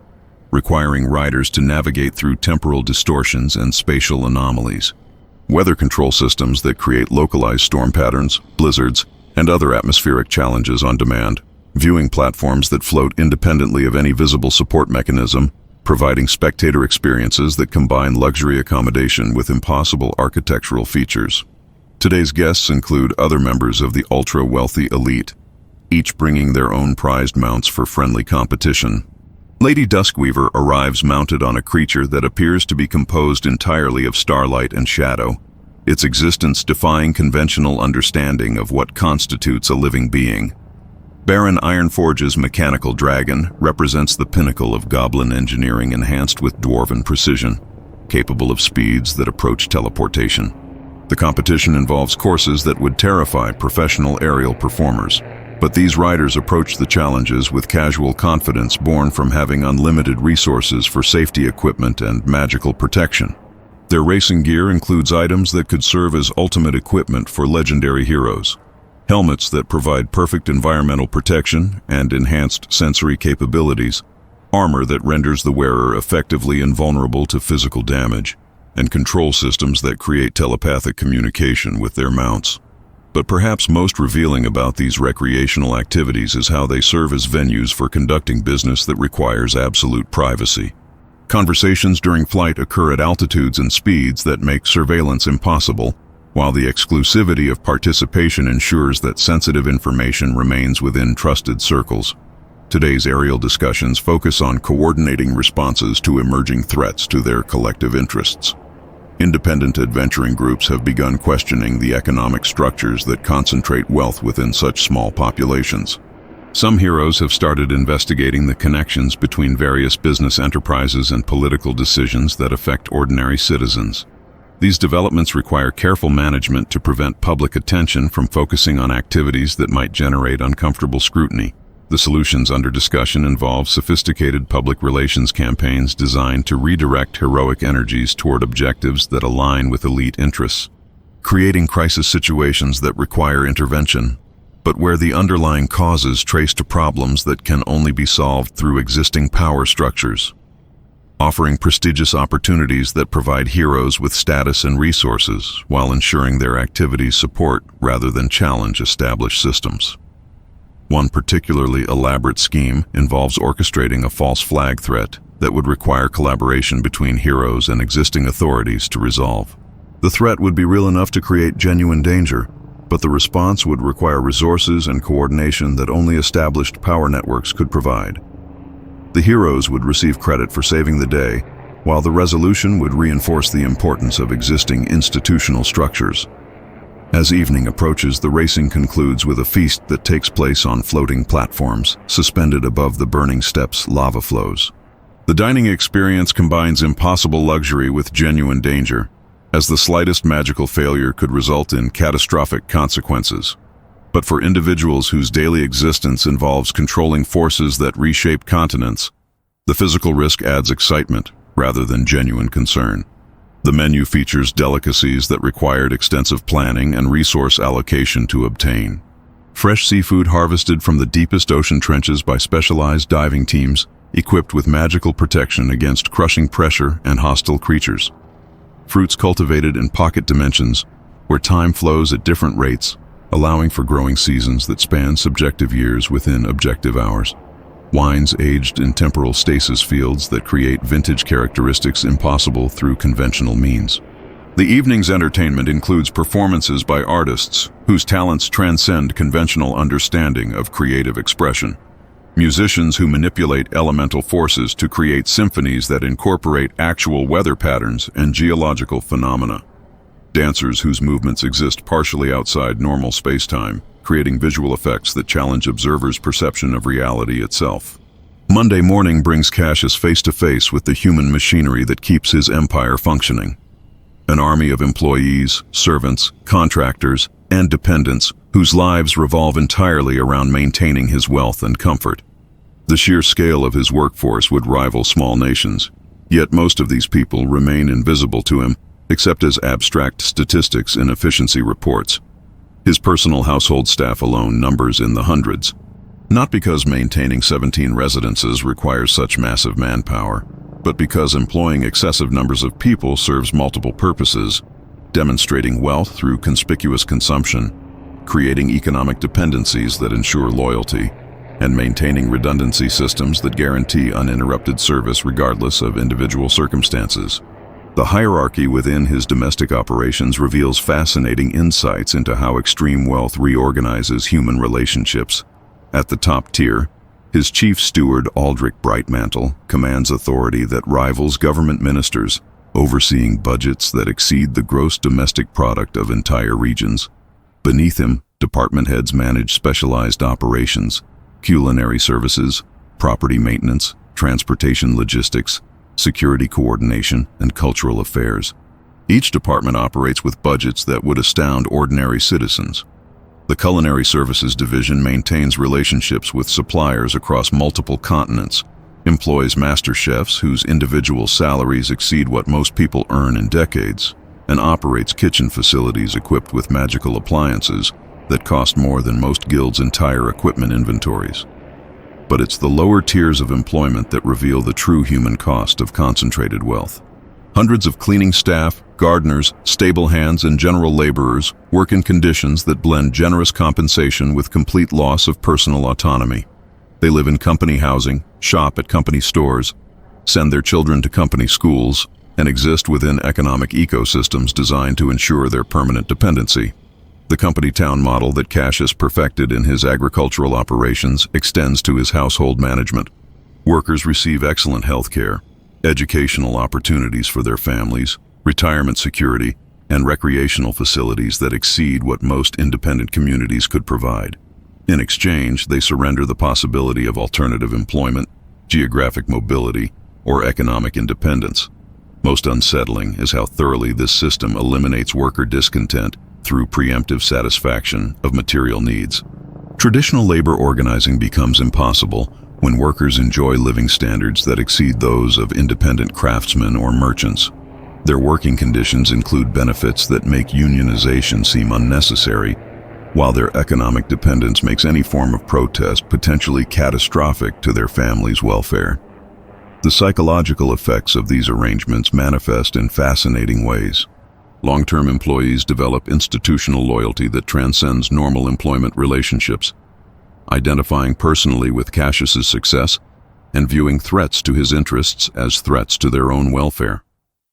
requiring riders to navigate through temporal distortions and spatial anomalies. Weather control systems that create localized storm patterns, blizzards, and other atmospheric challenges on demand. Viewing platforms that float independently of any visible support mechanism, providing spectator experiences that combine luxury accommodation with impossible architectural features. Today's guests include other members of the ultra-wealthy elite, each bringing their own prized mounts for friendly competition. Lady Duskweaver arrives mounted on a creature that appears to be composed entirely of starlight and shadow, its existence defying conventional understanding of what constitutes a living being. Baron Ironforge's mechanical dragon represents the pinnacle of goblin engineering enhanced with dwarven precision, capable of speeds that approach teleportation. The competition involves courses that would terrify professional aerial performers, but these riders approach the challenges with casual confidence born from having unlimited resources for safety equipment and magical protection. Their racing gear includes items that could serve as ultimate equipment for legendary heroes. Helmets that provide perfect environmental protection and enhanced sensory capabilities, armor that renders the wearer effectively invulnerable to physical damage, and control systems that create telepathic communication with their mounts. But perhaps most revealing about these recreational activities is how they serve as venues for conducting business that requires absolute privacy. Conversations during flight occur at altitudes and speeds that make surveillance impossible, while the exclusivity of participation ensures that sensitive information remains within trusted circles. Today's aerial discussions focus on coordinating responses to emerging threats to their collective interests. Independent adventuring groups have begun questioning the economic structures that concentrate wealth within such small populations. Some heroes have started investigating the connections between various business enterprises and political decisions that affect ordinary citizens. These developments require careful management to prevent public attention from focusing on activities that might generate uncomfortable scrutiny. The solutions under discussion involve sophisticated public relations campaigns designed to redirect heroic energies toward objectives that align with elite interests, creating crisis situations that require intervention, but where the underlying causes trace to problems that can only be solved through existing power structures, offering prestigious opportunities that provide heroes with status and resources while ensuring their activities support rather than challenge established systems. One particularly elaborate scheme involves orchestrating a false flag threat that would require collaboration between heroes and existing authorities to resolve. The threat would be real enough to create genuine danger, but the response would require resources and coordination that only established power networks could provide. The heroes would receive credit for saving the day, while the resolution would reinforce the importance of existing institutional structures. As evening approaches, the racing concludes with a feast that takes place on floating platforms, suspended above the burning steps' lava flows. The dining experience combines impossible luxury with genuine danger, as the slightest magical failure could result in catastrophic consequences. But for individuals whose daily existence involves controlling forces that reshape continents, the physical risk adds excitement rather than genuine concern. The menu features delicacies that required extensive planning and resource allocation to obtain. Fresh seafood harvested from the deepest ocean trenches by specialized diving teams, equipped with magical protection against crushing pressure and hostile creatures. Fruits cultivated in pocket dimensions, where time flows at different rates, allowing for growing seasons that span subjective years within objective hours. Wines aged in temporal stasis fields that create vintage characteristics impossible through conventional means. The evening's entertainment includes performances by artists whose talents transcend conventional understanding of creative expression. Musicians who manipulate elemental forces to create symphonies that incorporate actual weather patterns and geological phenomena. Dancers whose movements exist partially outside normal space-time, creating visual effects that challenge observers' perception of reality itself. Monday morning brings Cassius face-to-face with the human machinery that keeps his empire functioning. An army of employees, servants, contractors, and dependents whose lives revolve entirely around maintaining his wealth and comfort. The sheer scale of his workforce would rival small nations, yet most of these people remain invisible to him, except as abstract statistics in efficiency reports. His personal household staff alone numbers in the hundreds, not because maintaining 17 residences requires such massive manpower, but because employing excessive numbers of people serves multiple purposes, demonstrating wealth through conspicuous consumption, creating economic dependencies that ensure loyalty, and maintaining redundancy systems that guarantee uninterrupted service regardless of individual circumstances. The hierarchy within his domestic operations reveals fascinating insights into how extreme wealth reorganizes human relationships. At the top tier, his chief steward, Aldrich Brightmantle, commands authority that rivals government ministers, overseeing budgets that exceed the gross domestic product of entire regions. Beneath him, department heads manage specialized operations, culinary services, property maintenance, transportation logistics, security coordination, and cultural affairs. Each department operates with budgets that would astound ordinary citizens. The Culinary Services Division maintains relationships with suppliers across multiple continents, employs master chefs whose individual salaries exceed what most people earn in decades, and operates kitchen facilities equipped with magical appliances that cost more than most guilds' entire equipment inventories. But it's the lower tiers of employment that reveal the true human cost of concentrated wealth. Hundreds of cleaning staff, gardeners, stable hands, and general laborers work in conditions that blend generous compensation with complete loss of personal autonomy. They live in company housing, shop at company stores, send their children to company schools, and exist within economic ecosystems designed to ensure their permanent dependency. The company town model that Cassius perfected in his agricultural operations extends to his household management. Workers receive excellent health care, educational opportunities for their families, retirement security, and recreational facilities that exceed what most independent communities could provide. In exchange, they surrender the possibility of alternative employment, geographic mobility, or economic independence. Most unsettling is how thoroughly this system eliminates worker discontent through preemptive satisfaction of material needs. Traditional labor organizing becomes impossible when workers enjoy living standards that exceed those of independent craftsmen or merchants. Their working conditions include benefits that make unionization seem unnecessary, while their economic dependence makes any form of protest potentially catastrophic to their family's welfare. The psychological effects of these arrangements manifest in fascinating ways. Long-term employees develop institutional loyalty that transcends normal employment relationships, identifying personally with Cassius's success and viewing threats to his interests as threats to their own welfare.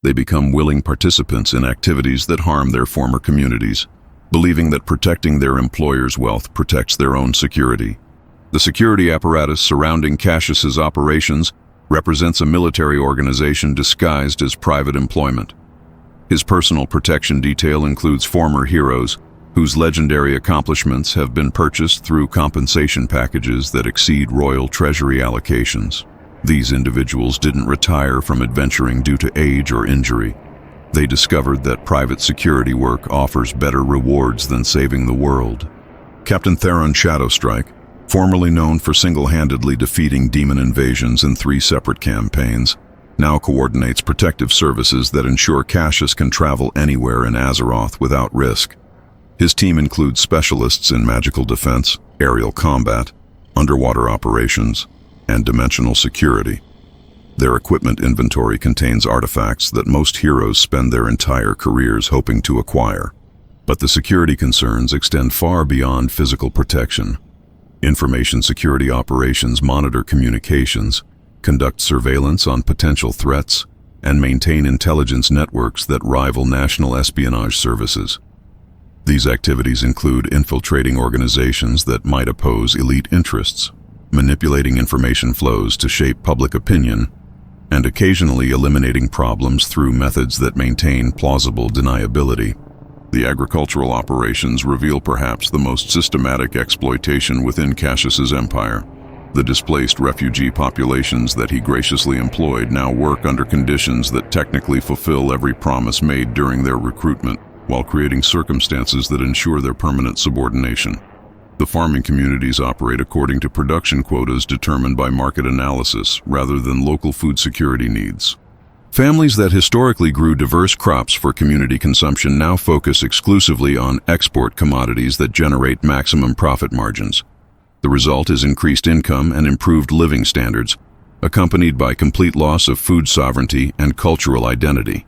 They become willing participants in activities that harm their former communities, believing that protecting their employer's wealth protects their own security. The security apparatus surrounding Cassius's operations represents a military organization disguised as private employment. His personal protection detail includes former heroes whose legendary accomplishments have been purchased through compensation packages that exceed royal treasury allocations. These individuals didn't retire from adventuring due to age or injury. They discovered that private security work offers better rewards than saving the world. Captain Theron Shadowstrike, formerly known for single-handedly defeating demon invasions in 3 separate campaigns, now coordinates protective services that ensure Cassius can travel anywhere in Azeroth without risk. His team includes specialists in magical defense, aerial combat, underwater operations, and dimensional security. Their equipment inventory contains artifacts that most heroes spend their entire careers hoping to acquire. But the security concerns extend far beyond physical protection. Information security operations monitor communications, conduct surveillance on potential threats, and maintain intelligence networks that rival national espionage services. These activities include infiltrating organizations that might oppose elite interests, manipulating information flows to shape public opinion, and occasionally eliminating problems through methods that maintain plausible deniability. The agricultural operations reveal perhaps the most systematic exploitation within Cassius's empire. The displaced refugee populations that he graciously employed now work under conditions that technically fulfill every promise made during their recruitment, while creating circumstances that ensure their permanent subordination. The farming communities operate according to production quotas determined by market analysis rather than local food security needs. Families that historically grew diverse crops for community consumption now focus exclusively on export commodities that generate maximum profit margins. The result is increased income and improved living standards, accompanied by complete loss of food sovereignty and cultural identity.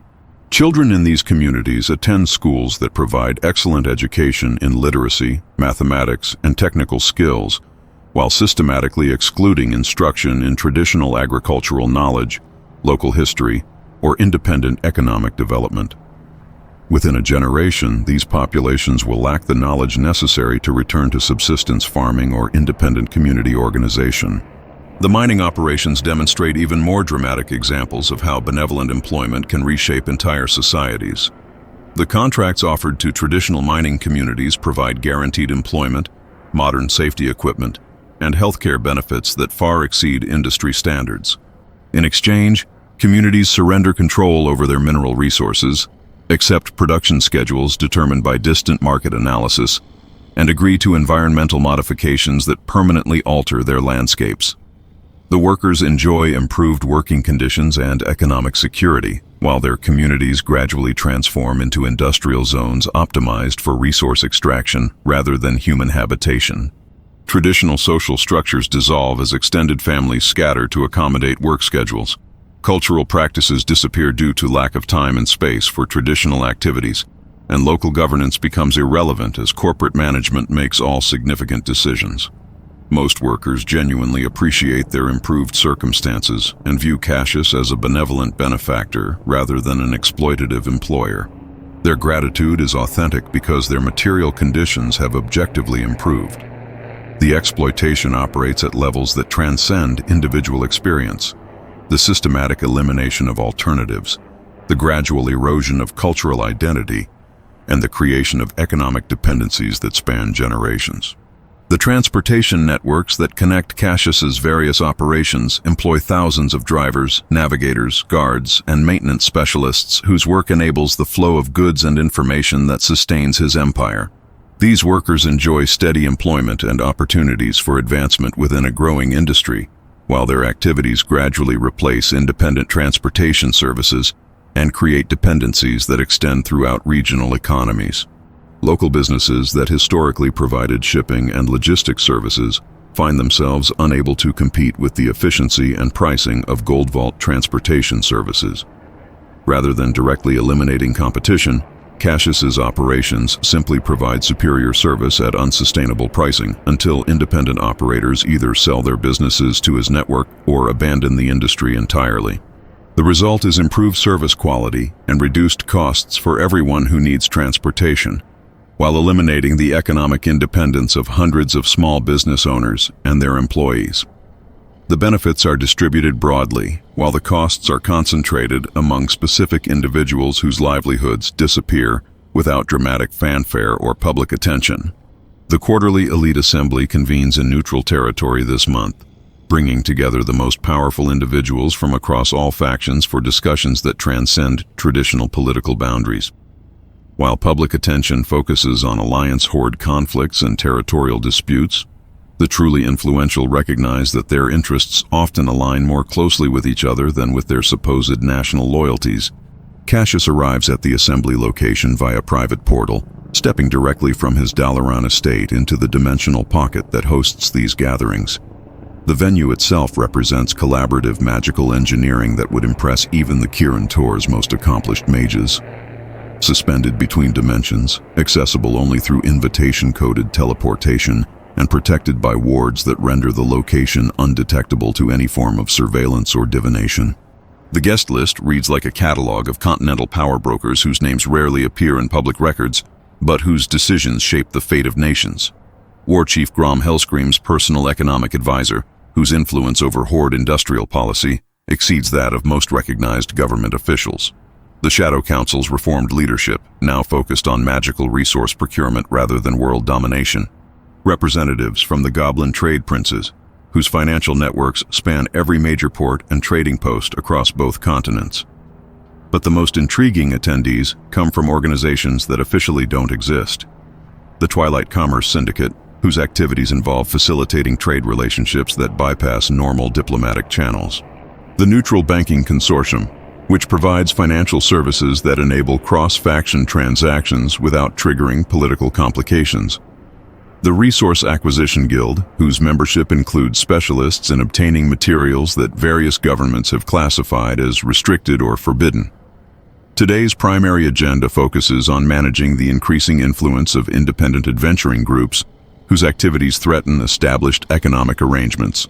Children in these communities attend schools that provide excellent education in literacy, mathematics, and technical skills, while systematically excluding instruction in traditional agricultural knowledge, local history, or independent economic development. Within a generation, these populations will lack the knowledge necessary to return to subsistence farming or independent community organization. The mining operations demonstrate even more dramatic examples of how benevolent employment can reshape entire societies. The contracts offered to traditional mining communities provide guaranteed employment, modern safety equipment, and healthcare benefits that far exceed industry standards. In exchange, communities surrender control over their mineral resources, accept production schedules determined by distant market analysis, and agree to environmental modifications that permanently alter their landscapes. The workers enjoy improved working conditions and economic security, while their communities gradually transform into industrial zones optimized for resource extraction rather than human habitation. Traditional social structures dissolve as extended families scatter to accommodate work schedules. Cultural practices disappear due to lack of time and space for traditional activities, and local governance becomes irrelevant as corporate management makes all significant decisions. Most workers genuinely appreciate their improved circumstances and view Cassius as a benevolent benefactor rather than an exploitative employer. Their gratitude is authentic because their material conditions have objectively improved. The exploitation operates at levels that transcend individual experience. The systematic elimination of alternatives, the gradual erosion of cultural identity, and the creation of economic dependencies that span generations. The transportation networks that connect Cassius's various operations employ thousands of drivers, navigators, guards, and maintenance specialists whose work enables the flow of goods and information that sustains his empire. These workers enjoy steady employment and opportunities for advancement within a growing industry, while their activities gradually replace independent transportation services and create dependencies that extend throughout regional economies. Local businesses that historically provided shipping and logistics services find themselves unable to compete with the efficiency and pricing of Gold Vault transportation services. Rather than directly eliminating competition, Cassius's operations simply provide superior service at unsustainable pricing until independent operators either sell their businesses to his network or abandon the industry entirely. The result is improved service quality and reduced costs for everyone who needs transportation, while eliminating the economic independence of hundreds of small business owners and their employees. The benefits are distributed broadly, while the costs are concentrated among specific individuals whose livelihoods disappear without dramatic fanfare or public attention. The quarterly Elite Assembly convenes in neutral territory this month, bringing together the most powerful individuals from across all factions for discussions that transcend traditional political boundaries. While public attention focuses on alliance-horde conflicts and territorial disputes, the truly influential recognize that their interests often align more closely with each other than with their supposed national loyalties. Cassius arrives at the assembly location via private portal, stepping directly from his Dalaran estate into the dimensional pocket that hosts these gatherings. The venue itself represents collaborative magical engineering that would impress even the Kirin Tor's most accomplished mages. Suspended between dimensions, accessible only through invitation-coded teleportation, and protected by wards that render the location undetectable to any form of surveillance or divination. The guest list reads like a catalog of continental power brokers whose names rarely appear in public records, but whose decisions shape the fate of nations. War Chief Grom Hellscream's personal economic advisor, whose influence over Horde industrial policy exceeds that of most recognized government officials. The Shadow Council's reformed leadership, now focused on magical resource procurement rather than world domination. Representatives from the Goblin Trade Princes, whose financial networks span every major port and trading post across both continents. But the most intriguing attendees come from organizations that officially don't exist. The Twilight Commerce Syndicate, whose activities involve facilitating trade relationships that bypass normal diplomatic channels. The Neutral Banking Consortium, which provides financial services that enable cross-faction transactions without triggering political complications. The Resource Acquisition Guild, whose membership includes specialists in obtaining materials that various governments have classified as restricted or forbidden. Today's primary agenda focuses on managing the increasing influence of independent adventuring groups whose activities threaten established economic arrangements.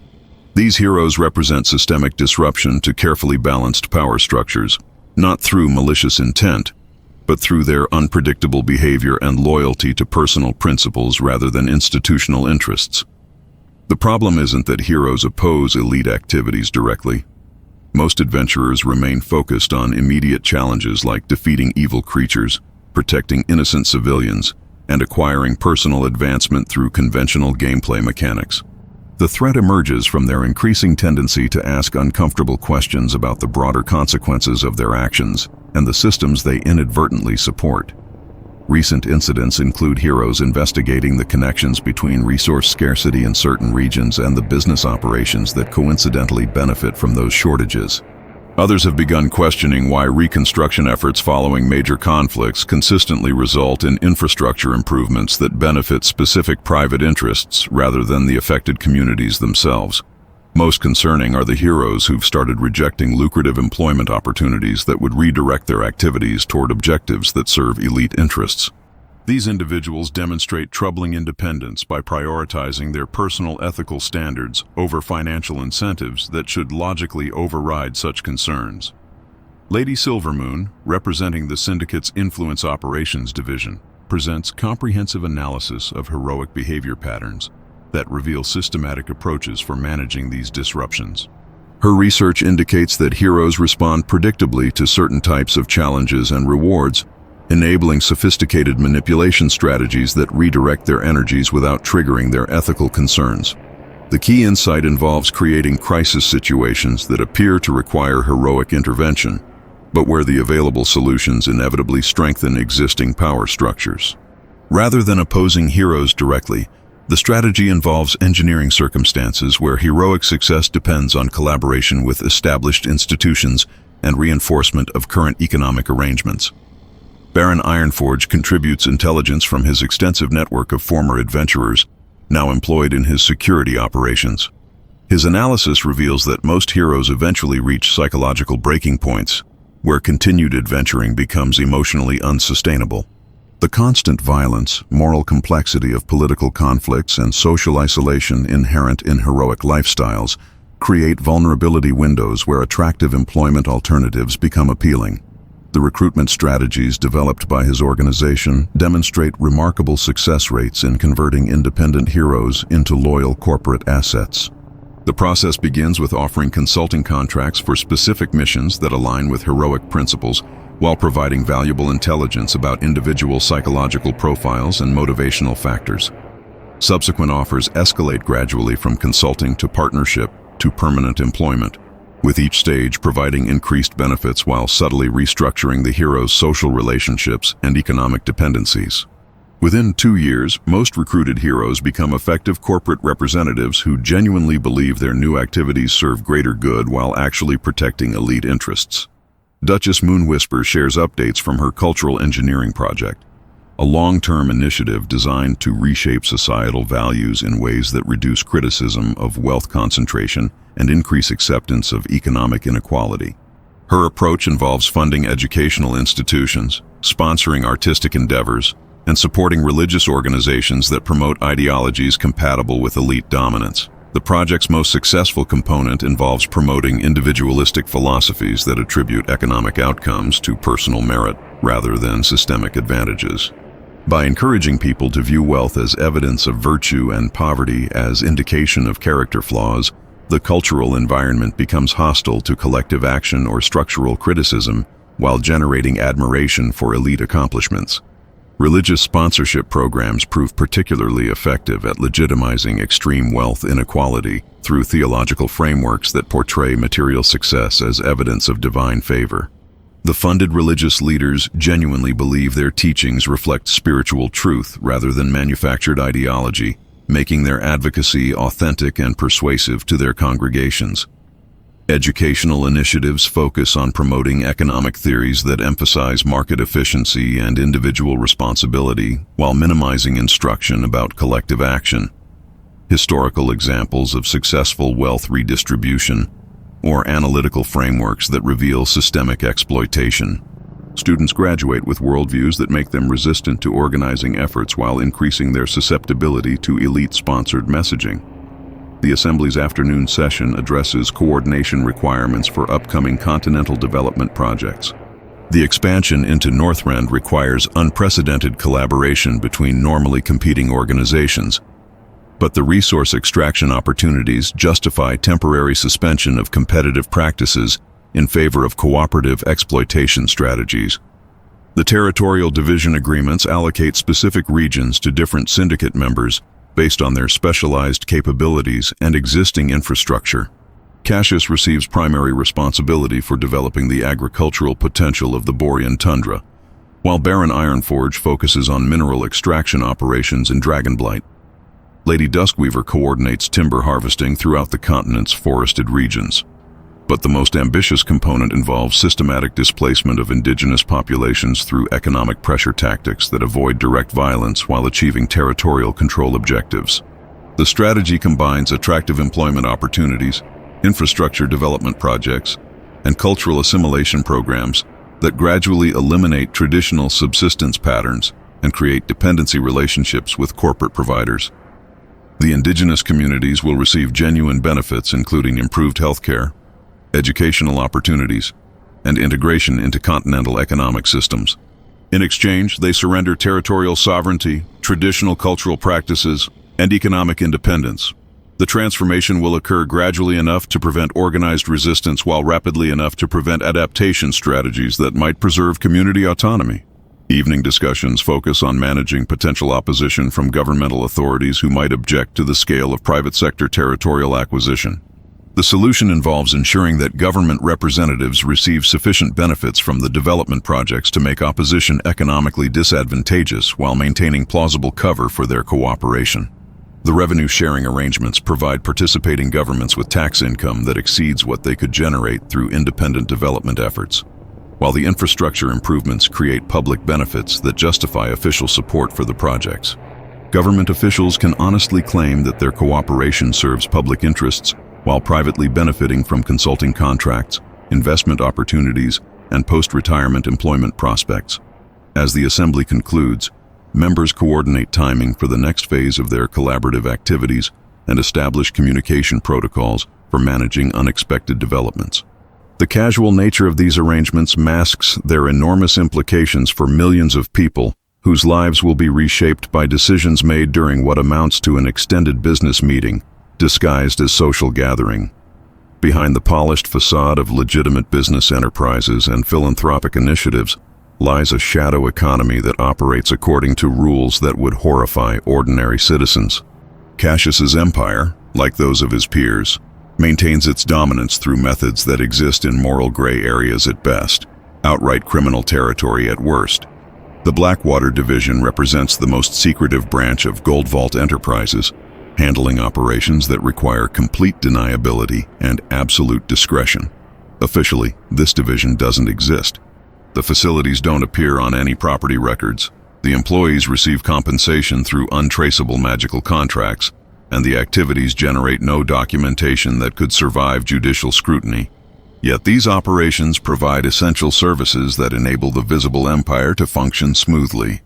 These heroes represent systemic disruption to carefully balanced power structures, not through malicious intent, but through their unpredictable behavior and loyalty to personal principles rather than institutional interests. The problem isn't that heroes oppose elite activities directly. Most adventurers remain focused on immediate challenges like defeating evil creatures, protecting innocent civilians, and acquiring personal advancement through conventional gameplay mechanics. The threat emerges from their increasing tendency to ask uncomfortable questions about the broader consequences of their actions and the systems they inadvertently support. Recent incidents include heroes investigating the connections between resource scarcity in certain regions and the business operations that coincidentally benefit from those shortages. Others have begun questioning why reconstruction efforts following major conflicts consistently result in infrastructure improvements that benefit specific private interests rather than the affected communities themselves. Most concerning are the heroes who've started rejecting lucrative employment opportunities that would redirect their activities toward objectives that serve elite interests. These individuals demonstrate troubling independence by prioritizing their personal ethical standards over financial incentives that should logically override such concerns. Lady Silvermoon, representing the Syndicate's Influence Operations Division, presents comprehensive analysis of heroic behavior patterns that reveal systematic approaches for managing these disruptions. Her research indicates that heroes respond predictably to certain types of challenges and rewards, enabling sophisticated manipulation strategies that redirect their energies without triggering their ethical concerns. The key insight involves creating crisis situations that appear to require heroic intervention, but where the available solutions inevitably strengthen existing power structures. Rather than opposing heroes directly, the strategy involves engineering circumstances where heroic success depends on collaboration with established institutions and reinforcement of current economic arrangements. Baron Ironforge contributes intelligence from his extensive network of former adventurers, now employed in his security operations. His analysis reveals that most heroes eventually reach psychological breaking points, where continued adventuring becomes emotionally unsustainable. The constant violence, moral complexity of political conflicts, and social isolation inherent in heroic lifestyles create vulnerability windows where attractive employment alternatives become appealing. The recruitment strategies developed by his organization demonstrate remarkable success rates in converting independent heroes into loyal corporate assets. The process begins with offering consulting contracts for specific missions that align with heroic principles, while providing valuable intelligence about individual psychological profiles and motivational factors. Subsequent offers escalate gradually from consulting to partnership to permanent employment, with each stage providing increased benefits while subtly restructuring the hero's social relationships and economic dependencies. Within 2 years, most recruited heroes become effective corporate representatives who genuinely believe their new activities serve greater good while actually protecting elite interests. Duchess Moonwhisper shares updates from her cultural engineering project, a long-term initiative designed to reshape societal values in ways that reduce criticism of wealth concentration and increase acceptance of economic inequality. Her approach involves funding educational institutions, sponsoring artistic endeavors, and supporting religious organizations that promote ideologies compatible with elite dominance. The project's most successful component involves promoting individualistic philosophies that attribute economic outcomes to personal merit rather than systemic advantages. By encouraging people to view wealth as evidence of virtue and poverty as indication of character flaws, the cultural environment becomes hostile to collective action or structural criticism while generating admiration for elite accomplishments. Religious sponsorship programs prove particularly effective at legitimizing extreme wealth inequality through theological frameworks that portray material success as evidence of divine favor. The funded religious leaders genuinely believe their teachings reflect spiritual truth rather than manufactured ideology, making their advocacy authentic and persuasive to their congregations. Educational initiatives focus on promoting economic theories that emphasize market efficiency and individual responsibility while minimizing instruction about collective action. Historical examples of successful wealth redistribution or analytical frameworks that reveal systemic exploitation. Students graduate with worldviews that make them resistant to organizing efforts while increasing their susceptibility to elite-sponsored messaging. The Assembly's afternoon session addresses coordination requirements for upcoming continental development projects. The expansion into Northrend requires unprecedented collaboration between normally competing organizations, but the resource extraction opportunities justify temporary suspension of competitive practices in favor of cooperative exploitation strategies. The territorial division agreements allocate specific regions to different syndicate members based on their specialized capabilities and existing infrastructure. Cassius receives primary responsibility for developing the agricultural potential of the Borean tundra, while Baron Ironforge focuses on mineral extraction operations in Dragonblight. Lady Duskweaver coordinates timber harvesting throughout the continent's forested regions. But the most ambitious component involves systematic displacement of indigenous populations through economic pressure tactics that avoid direct violence while achieving territorial control objectives. The strategy combines attractive employment opportunities, infrastructure development projects, and cultural assimilation programs that gradually eliminate traditional subsistence patterns and create dependency relationships with corporate providers. The indigenous communities will receive genuine benefits, including improved healthcare, educational opportunities, and integration into continental economic systems. In exchange, they surrender territorial sovereignty, traditional cultural practices, and economic independence, The transformation will occur gradually enough to prevent organized resistance while rapidly enough to prevent adaptation strategies that might preserve community autonomy. Evening discussions focus on managing potential opposition from governmental authorities who might object to the scale of private sector territorial acquisition. The solution involves ensuring that government representatives receive sufficient benefits from the development projects to make opposition economically disadvantageous while maintaining plausible cover for their cooperation. The revenue-sharing arrangements provide participating governments with tax income that exceeds what they could generate through independent development efforts, while the infrastructure improvements create public benefits that justify official support for the projects. Government officials can honestly claim that their cooperation serves public interests while privately benefiting from consulting contracts, investment opportunities, and post-retirement employment prospects. As the Assembly concludes, members coordinate timing for the next phase of their collaborative activities and establish communication protocols for managing unexpected developments. The casual nature of these arrangements masks their enormous implications for millions of people whose lives will be reshaped by decisions made during what amounts to an extended business meeting disguised as social gathering. Behind the polished facade of legitimate business enterprises and philanthropic initiatives lies a shadow economy that operates according to rules that would horrify ordinary citizens. Cassius's empire, like those of his peers, maintains its dominance through methods that exist in moral gray areas at best, outright criminal territory at worst. The Blackwater Division represents the most secretive branch of Gold Vault Enterprises, handling operations that require complete deniability and absolute discretion. Officially, this division doesn't exist. The facilities don't appear on any property records. The employees receive compensation through untraceable magical contracts, and the activities generate no documentation that could survive judicial scrutiny. Yet these operations provide essential services that enable the visible empire to function smoothly.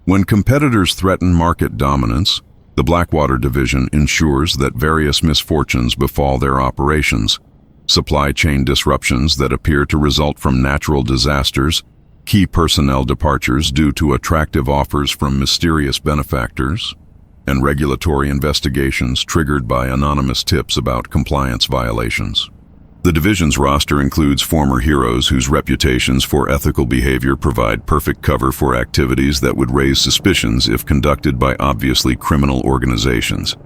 When competitors threaten market dominance, the Blackwater Division ensures that various misfortunes befall their operations. Supply chain disruptions that appear to result from natural disasters, key personnel departures due to attractive offers from mysterious benefactors, and regulatory investigations triggered by anonymous tips about compliance violations. The division's roster includes former heroes whose reputations for ethical behavior provide perfect cover for activities that would raise suspicions if conducted by obviously criminal organizations.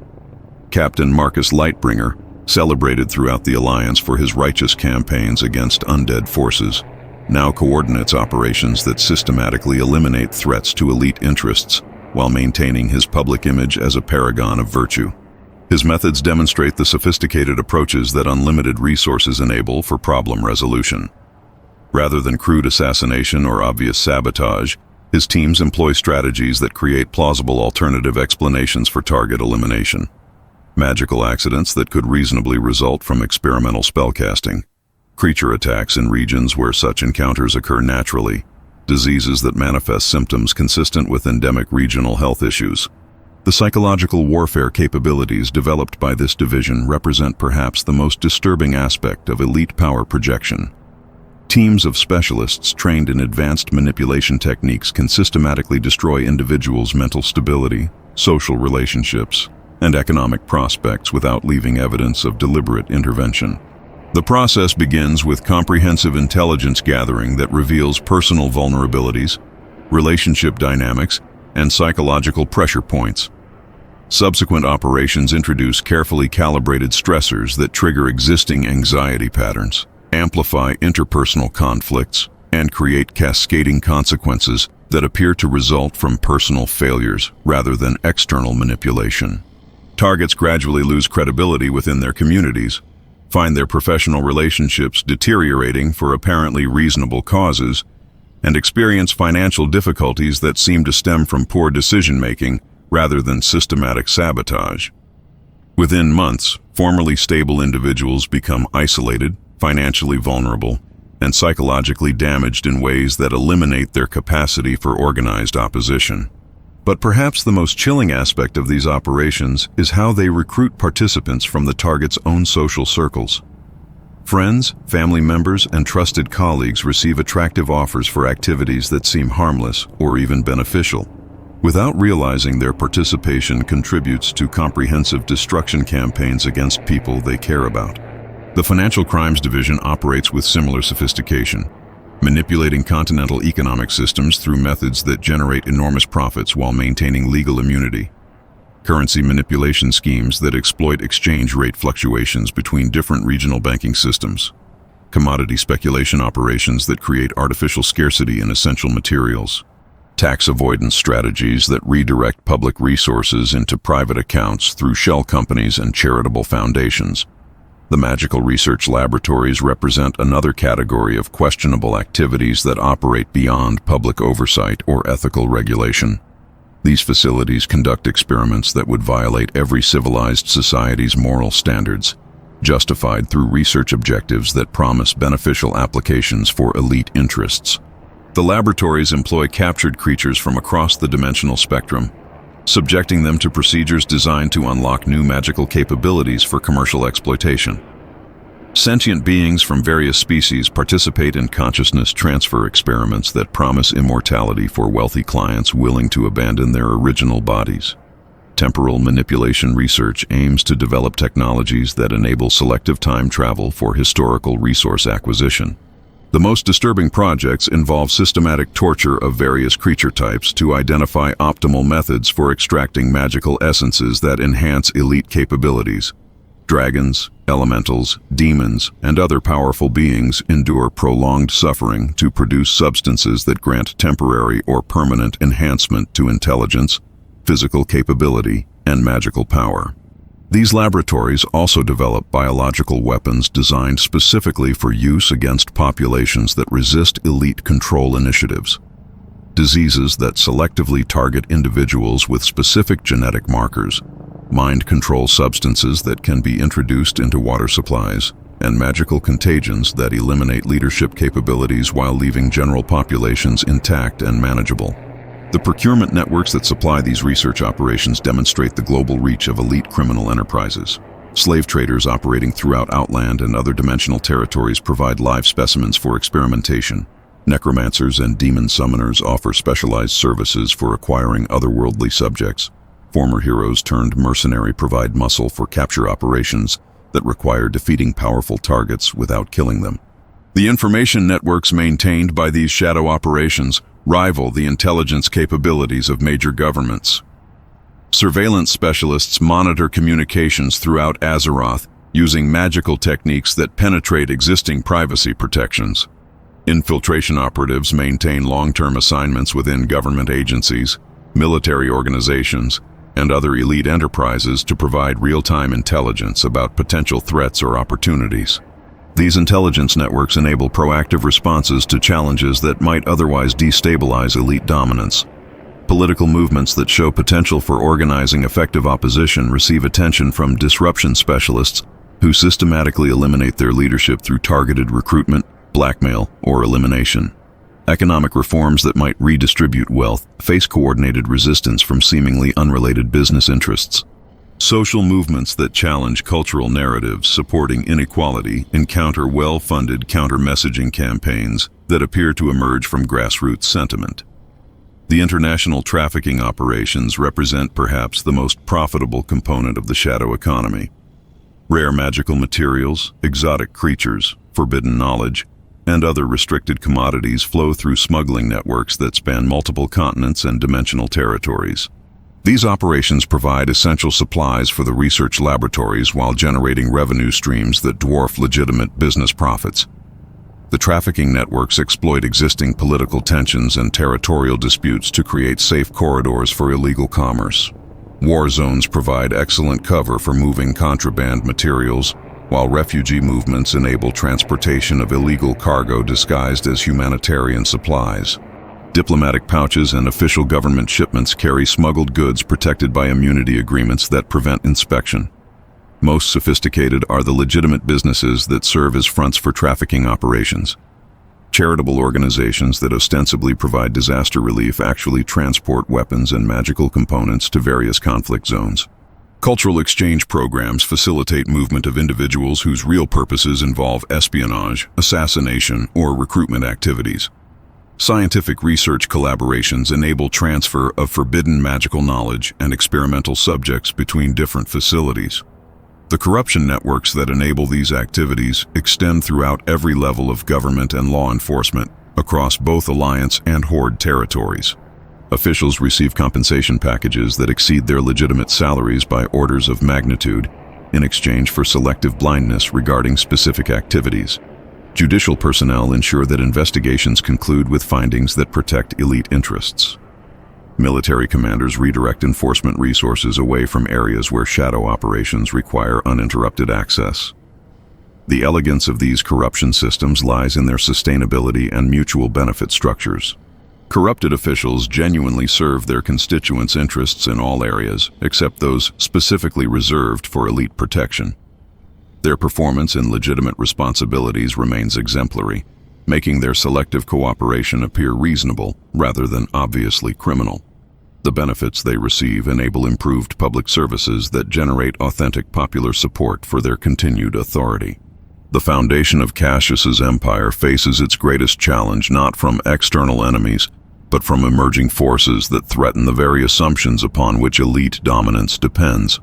Captain Marcus Lightbringer, celebrated throughout the Alliance for his righteous campaigns against undead forces, now coordinates operations that systematically eliminate threats to elite interests while maintaining his public image as a paragon of virtue. His methods demonstrate the sophisticated approaches that unlimited resources enable for problem resolution. Rather than crude assassination or obvious sabotage, his teams employ strategies that create plausible alternative explanations for target elimination. Magical accidents that could reasonably result from experimental spellcasting, creature attacks in regions where such encounters occur naturally, diseases that manifest symptoms consistent with endemic regional health issues. The psychological warfare capabilities developed by this division represent perhaps the most disturbing aspect of elite power projection. Teams of specialists trained in advanced manipulation techniques can systematically destroy individuals' mental stability, social relationships, and economic prospects without leaving evidence of deliberate intervention. The process begins with comprehensive intelligence gathering that reveals personal vulnerabilities, relationship dynamics, and psychological pressure points. Subsequent operations introduce carefully calibrated stressors that trigger existing anxiety patterns, amplify interpersonal conflicts, and create cascading consequences that appear to result from personal failures rather than external manipulation. Targets gradually lose credibility within their communities, find their professional relationships deteriorating for apparently reasonable causes, and experience financial difficulties that seem to stem from poor decision-making rather than systematic sabotage. Within months, formerly stable individuals become isolated, financially vulnerable, and psychologically damaged in ways that eliminate their capacity for organized opposition. But perhaps the most chilling aspect of these operations is how they recruit participants from the target's own social circles. Friends, family members, and trusted colleagues receive attractive offers for activities that seem harmless or even beneficial. without realizing their participation contributes to comprehensive destruction campaigns against people they care about. The Financial Crimes Division operates with similar sophistication, manipulating continental economic systems through methods that generate enormous profits while maintaining legal immunity. Currency manipulation schemes that exploit exchange rate fluctuations between different regional banking systems. Commodity speculation operations that create artificial scarcity in essential materials. Tax avoidance strategies that redirect public resources into private accounts through shell companies and charitable foundations. The magical research laboratories represent another category of questionable activities that operate beyond public oversight or ethical regulation. These facilities conduct experiments that would violate every civilized society's moral standards, justified through research objectives that promise beneficial applications for elite interests. The laboratories employ captured creatures from across the dimensional spectrum, subjecting them to procedures designed to unlock new magical capabilities for commercial exploitation. Sentient beings from various species participate in consciousness transfer experiments that promise immortality for wealthy clients willing to abandon their original bodies. Temporal manipulation research aims to develop technologies that enable selective time travel for historical resource acquisition. The most disturbing projects involve systematic torture of various creature types to identify optimal methods for extracting magical essences that enhance elite capabilities. Dragons, elementals, demons, and other powerful beings endure prolonged suffering to produce substances that grant temporary or permanent enhancement to intelligence, physical capability, and magical power. These laboratories also develop biological weapons designed specifically for use against populations that resist elite control initiatives. Diseases that selectively target individuals with specific genetic markers, mind control substances that can be introduced into water supplies, and magical contagions that eliminate leadership capabilities while leaving general populations intact and manageable. The procurement networks that supply these research operations demonstrate the global reach of elite criminal enterprises. Slave traders operating throughout Outland and other dimensional territories provide live specimens for experimentation. Necromancers and demon summoners offer specialized services for acquiring otherworldly subjects. Former heroes turned mercenary provide muscle for capture operations that require defeating powerful targets without killing them. The information networks maintained by these shadow operations rival the intelligence capabilities of major governments. Surveillance specialists monitor communications throughout Azeroth using magical techniques that penetrate existing privacy protections. Infiltration operatives maintain long-term assignments within government agencies, military organizations, and other elite enterprises to provide real-time intelligence about potential threats or opportunities. These intelligence networks enable proactive responses to challenges that might otherwise destabilize elite dominance. Political movements that show potential for organizing effective opposition receive attention from disruption specialists who systematically eliminate their leadership through targeted recruitment, blackmail, or elimination. Economic reforms that might redistribute wealth face coordinated resistance from seemingly unrelated business interests. Social movements that challenge cultural narratives supporting inequality encounter well-funded counter-messaging campaigns that appear to emerge from grassroots sentiment. The international trafficking operations represent perhaps the most profitable component of the shadow economy. Rare magical materials, exotic creatures, forbidden knowledge, and other restricted commodities flow through smuggling networks that span multiple continents and dimensional territories. These operations provide essential supplies for the research laboratories while generating revenue streams that dwarf legitimate business profits. The trafficking networks exploit existing political tensions and territorial disputes to create safe corridors for illegal commerce. War zones provide excellent cover for moving contraband materials, while refugee movements enable transportation of illegal cargo disguised as humanitarian supplies. Diplomatic pouches and official government shipments carry smuggled goods protected by immunity agreements that prevent inspection. Most sophisticated are the legitimate businesses that serve as fronts for trafficking operations. Charitable organizations that ostensibly provide disaster relief actually transport weapons and magical components to various conflict zones. Cultural exchange programs facilitate movement of individuals whose real purposes involve espionage, assassination, or recruitment activities. Scientific research collaborations enable transfer of forbidden magical knowledge and experimental subjects between different facilities. The corruption networks that enable these activities extend throughout every level of government and law enforcement across both Alliance and Horde territories. Officials receive compensation packages that exceed their legitimate salaries by orders of magnitude in exchange for selective blindness regarding specific activities. Judicial personnel ensure that investigations conclude with findings that protect elite interests. Military commanders redirect enforcement resources away from areas where shadow operations require uninterrupted access. The elegance of these corruption systems lies in their sustainability and mutual benefit structures. Corrupted officials genuinely serve their constituents' interests in all areas, except those specifically reserved for elite protection. Their performance in legitimate responsibilities remains exemplary, making their selective cooperation appear reasonable rather than obviously criminal. The benefits they receive enable improved public services that generate authentic popular support for their continued authority. The foundation of Cassius's empire faces its greatest challenge not from external enemies, but from emerging forces that threaten the very assumptions upon which elite dominance depends.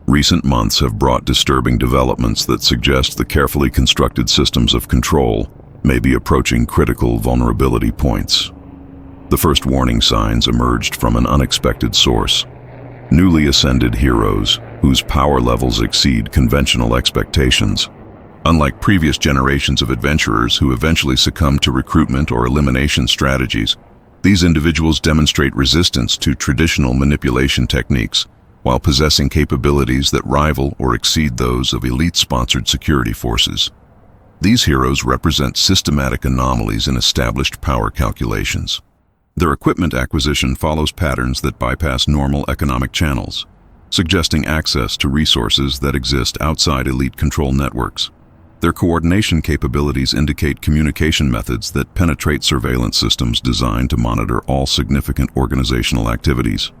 Recent months have brought disturbing developments that suggest the carefully constructed systems of control may be approaching critical vulnerability points. The first warning signs emerged from an unexpected source. Newly ascended heroes, whose power levels exceed conventional expectations. Unlike previous generations of adventurers who eventually succumbed to recruitment or elimination strategies, these individuals demonstrate resistance to traditional manipulation techniques, while possessing capabilities that rival or exceed those of elite-sponsored security forces. These heroes represent systematic anomalies in established power calculations. Their equipment acquisition follows patterns that bypass normal economic channels, suggesting access to resources that exist outside elite control networks. Their coordination capabilities indicate communication methods that penetrate surveillance systems designed to monitor all significant organizational activities.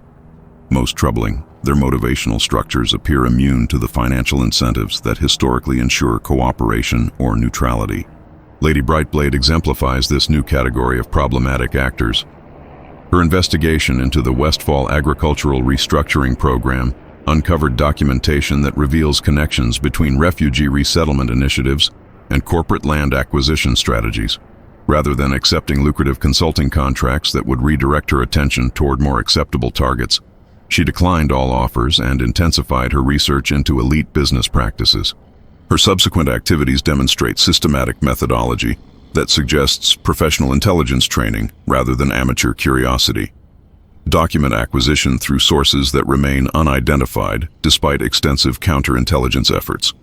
Most troubling, their motivational structures appear immune to the financial incentives that historically ensure cooperation or neutrality. Lady Brightblade exemplifies this new category of problematic actors. Her investigation into the Westfall Agricultural Restructuring Program uncovered documentation that reveals connections between refugee resettlement initiatives and corporate land acquisition strategies. Rather than accepting lucrative consulting contracts that would redirect her attention toward more acceptable targets, she declined all offers and intensified her research into elite business practices. Her subsequent activities demonstrate systematic methodology that suggests professional intelligence training rather than amateur curiosity. Document acquisition through sources that remain unidentified despite extensive counterintelligence efforts.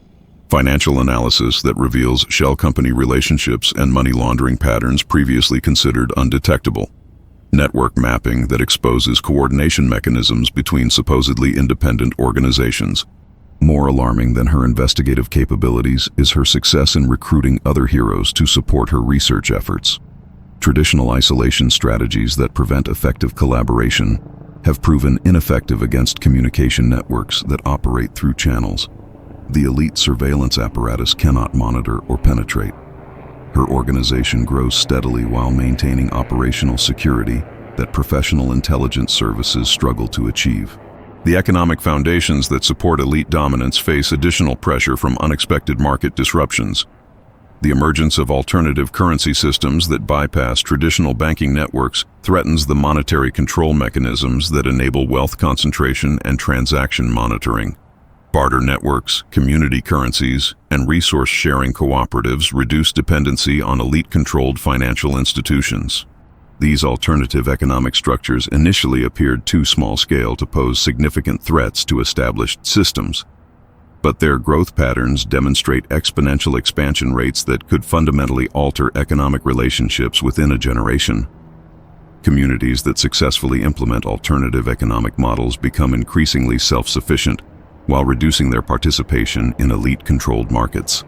Financial analysis that reveals shell company relationships and money laundering patterns previously considered undetectable. Network mapping that exposes coordination mechanisms between supposedly independent organizations. More alarming than her investigative capabilities is her success in recruiting other heroes to support her research efforts. Traditional isolation strategies that prevent effective collaboration have proven ineffective against communication networks that operate through channels the elite surveillance apparatus cannot monitor or penetrate. Her organization grows steadily while maintaining operational security that professional intelligence services struggle to achieve. The economic foundations that support elite dominance face additional pressure from unexpected market disruptions. The emergence of alternative currency systems that bypass traditional banking networks threatens the monetary control mechanisms that enable wealth concentration and transaction monitoring. Barter networks, community currencies, and resource-sharing cooperatives reduce dependency on elite-controlled financial institutions. These alternative economic structures initially appeared too small-scale to pose significant threats to established systems, but their growth patterns demonstrate exponential expansion rates that could fundamentally alter economic relationships within a generation. Communities that successfully implement alternative economic models become increasingly self-sufficient, while reducing their participation in elite-controlled markets.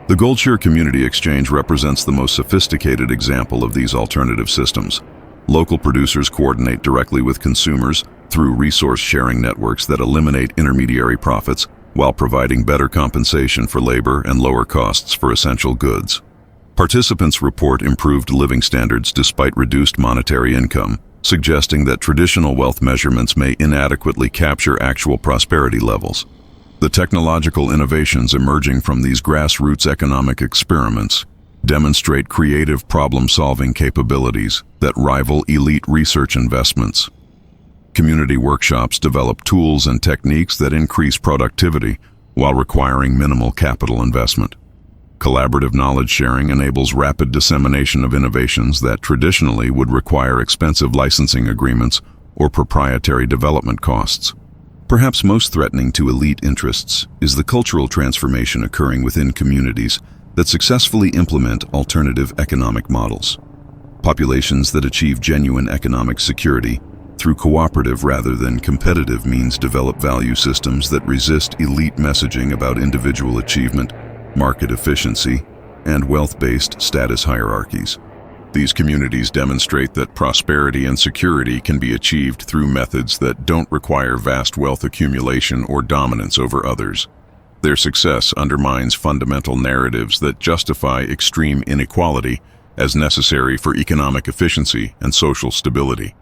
The Goldshire Community Exchange represents the most sophisticated example of these alternative systems. Local producers coordinate directly with consumers through resource-sharing networks that eliminate intermediary profits while providing better compensation for labor and lower costs for essential goods. Participants report improved living standards despite reduced monetary income, suggesting that traditional wealth measurements may inadequately capture actual prosperity levels. The technological innovations emerging from these grassroots economic experiments demonstrate creative problem-solving capabilities that rival elite research investments. Community workshops develop tools and techniques that increase productivity while requiring minimal capital investment. Collaborative knowledge sharing enables rapid dissemination of innovations that traditionally would require expensive licensing agreements or proprietary development costs. Perhaps most threatening to elite interests is the cultural transformation occurring within communities that successfully implement alternative economic models. Populations that achieve genuine economic security through cooperative rather than competitive means develop value systems that resist elite messaging about individual achievement, market efficiency, and wealth-based status hierarchies. These communities demonstrate that prosperity and security can be achieved through methods that don't require vast wealth accumulation or dominance over others. Their success undermines fundamental narratives that justify extreme inequality as necessary for economic efficiency and social stability.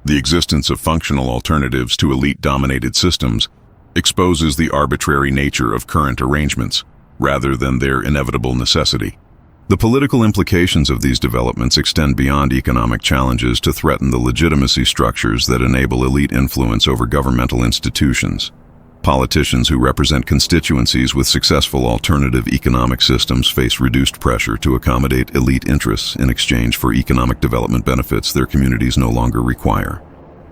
The existence of functional alternatives to elite-dominated systems exposes the arbitrary nature of current arrangements, rather than their inevitable necessity. The political implications of these developments extend beyond economic challenges to threaten the legitimacy structures that enable elite influence over governmental institutions. Politicians who represent constituencies with successful alternative economic systems face reduced pressure to accommodate elite interests in exchange for economic development benefits their communities no longer require.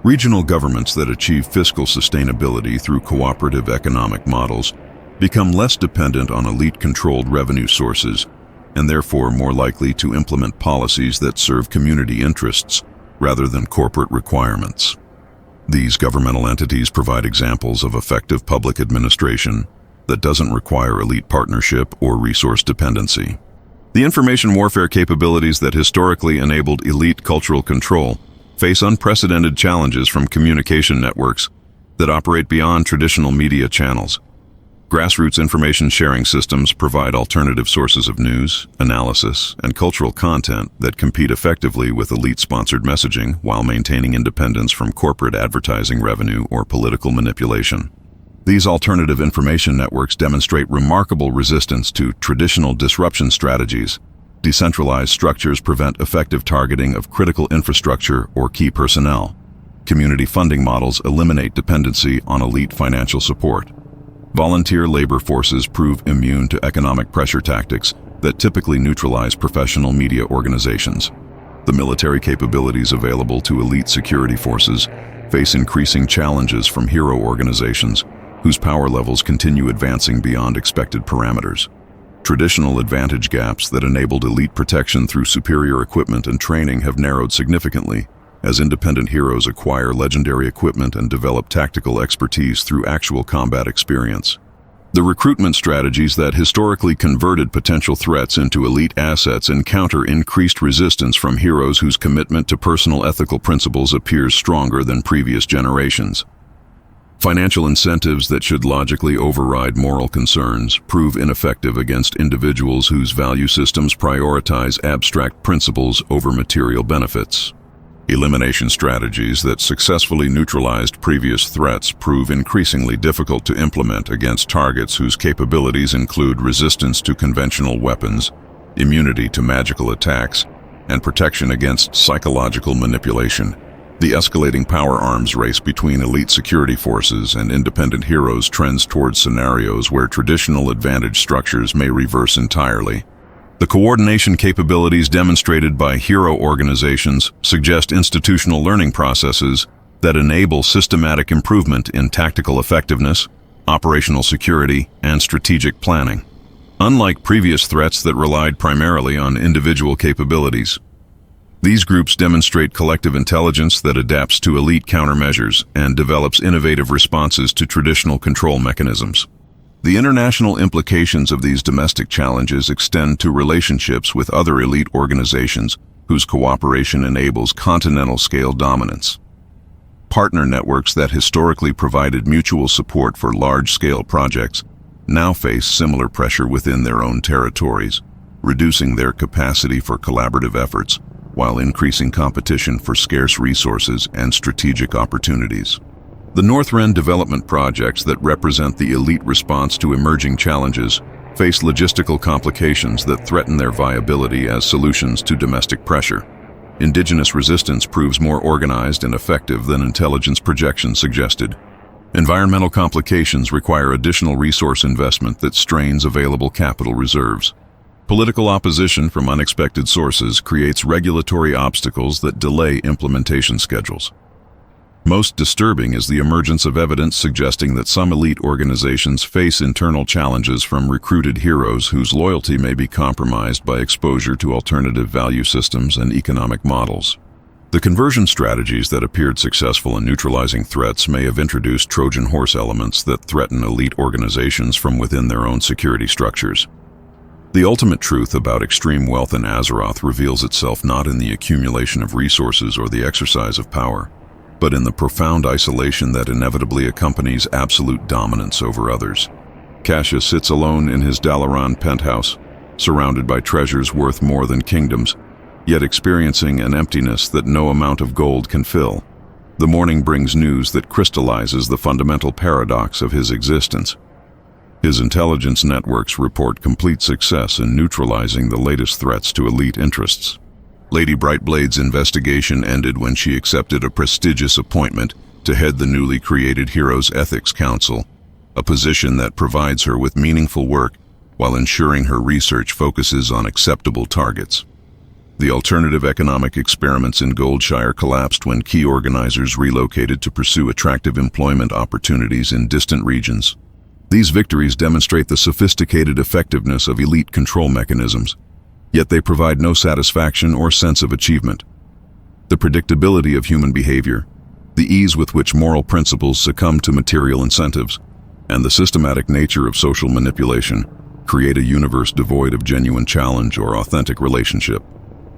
Regional governments that achieve fiscal sustainability through cooperative economic models become less dependent on elite-controlled revenue sources and therefore more likely to implement policies that serve community interests rather than corporate requirements. These governmental entities provide examples of effective public administration that doesn't require elite partnership or resource dependency. The information warfare capabilities that historically enabled elite cultural control face unprecedented challenges from communication networks that operate beyond traditional media channels. Grassroots information sharing systems provide alternative sources of news, analysis, and cultural content that compete effectively with elite-sponsored messaging while maintaining independence from corporate advertising revenue or political manipulation. These alternative information networks demonstrate remarkable resistance to traditional disruption strategies. Decentralized structures prevent effective targeting of critical infrastructure or key personnel. Community funding models eliminate dependency on elite financial support. Volunteer labor forces prove immune to economic pressure tactics that typically neutralize professional media organizations. The military capabilities available to elite security forces face increasing challenges from hero organizations whose power levels continue advancing beyond expected parameters. Traditional advantage gaps that enabled elite protection through superior equipment and training have narrowed significantly as independent heroes acquire legendary equipment and develop tactical expertise through actual combat experience. The recruitment strategies that historically converted potential threats into elite assets encounter increased resistance from heroes whose commitment to personal ethical principles appears stronger than previous generations. Financial incentives that should logically override moral concerns prove ineffective against individuals whose value systems prioritize abstract principles over material benefits. Elimination strategies that successfully neutralized previous threats prove increasingly difficult to implement against targets whose capabilities include resistance to conventional weapons, immunity to magical attacks, and protection against psychological manipulation. The escalating power arms race between elite security forces and independent heroes trends towards scenarios where traditional advantage structures may reverse entirely. The coordination capabilities demonstrated by hero organizations suggest institutional learning processes that enable systematic improvement in tactical effectiveness, operational security, and strategic planning. Unlike previous threats that relied primarily on individual capabilities, these groups demonstrate collective intelligence that adapts to elite countermeasures and develops innovative responses to traditional control mechanisms. The international implications of these domestic challenges extend to relationships with other elite organizations whose cooperation enables continental-scale dominance. Partner networks that historically provided mutual support for large-scale projects now face similar pressure within their own territories, reducing their capacity for collaborative efforts, while increasing competition for scarce resources and strategic opportunities. The Northrend development projects that represent the elite response to emerging challenges face logistical complications that threaten their viability as solutions to domestic pressure. Indigenous resistance proves more organized and effective than intelligence projections suggested. Environmental complications require additional resource investment that strains available capital reserves. Political opposition from unexpected sources creates regulatory obstacles that delay implementation schedules. Most disturbing is the emergence of evidence suggesting that some elite organizations face internal challenges from recruited heroes whose loyalty may be compromised by exposure to alternative value systems and economic models. The conversion strategies that appeared successful in neutralizing threats may have introduced Trojan horse elements that threaten elite organizations from within their own security structures. The ultimate truth about extreme wealth in Azeroth reveals itself not in the accumulation of resources or the exercise of power, but in the profound isolation that inevitably accompanies absolute dominance over others. Cassius sits alone in his Dalaran penthouse, surrounded by treasures worth more than kingdoms, yet experiencing an emptiness that no amount of gold can fill. The morning brings news that crystallizes the fundamental paradox of his existence. His intelligence networks report complete success in neutralizing the latest threats to elite interests. Lady Brightblade's investigation ended when she accepted a prestigious appointment to head the newly created Heroes Ethics Council, a position that provides her with meaningful work while ensuring her research focuses on acceptable targets. The alternative economic experiments in Goldshire collapsed when key organizers relocated to pursue attractive employment opportunities in distant regions. These victories demonstrate the sophisticated effectiveness of elite control mechanisms, yet they provide no satisfaction or sense of achievement. The predictability of human behavior, the ease with which moral principles succumb to material incentives, and the systematic nature of social manipulation create a universe devoid of genuine challenge or authentic relationship.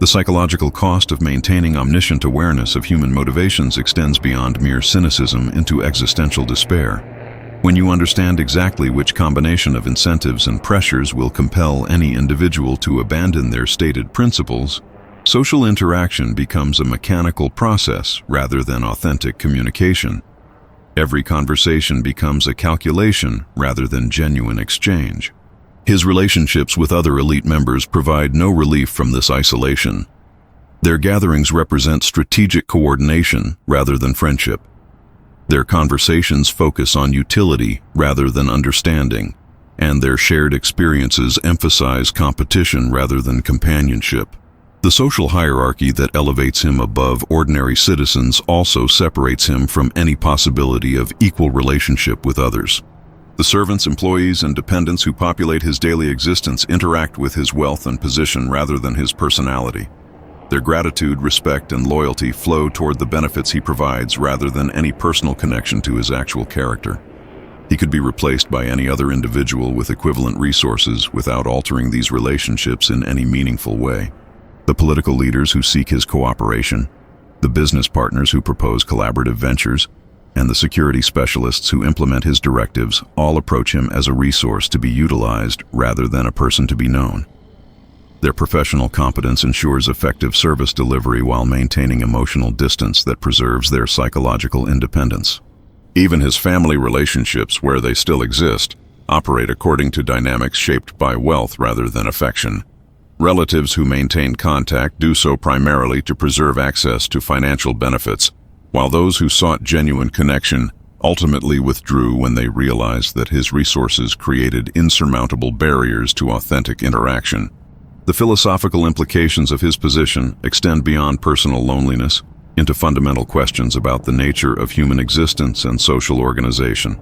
The psychological cost of maintaining omniscient awareness of human motivations extends beyond mere cynicism into existential despair. When you understand exactly which combination of incentives and pressures will compel any individual to abandon their stated principles, social interaction becomes a mechanical process rather than authentic communication. Every conversation becomes a calculation rather than genuine exchange. His relationships with other elite members provide no relief from this isolation. Their gatherings represent strategic coordination rather than friendship. Their conversations focus on utility rather than understanding, and their shared experiences emphasize competition rather than companionship. The social hierarchy that elevates him above ordinary citizens also separates him from any possibility of equal relationship with others. The servants, employees, and dependents who populate his daily existence interact with his wealth and position rather than his personality. Their gratitude, respect, and loyalty flow toward the benefits he provides rather than any personal connection to his actual character. He could be replaced by any other individual with equivalent resources without altering these relationships in any meaningful way. The political leaders who seek his cooperation, the business partners who propose collaborative ventures, and the security specialists who implement his directives all approach him as a resource to be utilized rather than a person to be known. Their professional competence ensures effective service delivery while maintaining emotional distance that preserves their psychological independence. Even his family relationships, where they still exist, operate according to dynamics shaped by wealth rather than affection. Relatives who maintain contact do so primarily to preserve access to financial benefits, while those who sought genuine connection ultimately withdrew when they realized that his resources created insurmountable barriers to authentic interaction. The philosophical implications of his position extend beyond personal loneliness into fundamental questions about the nature of human existence and social organization.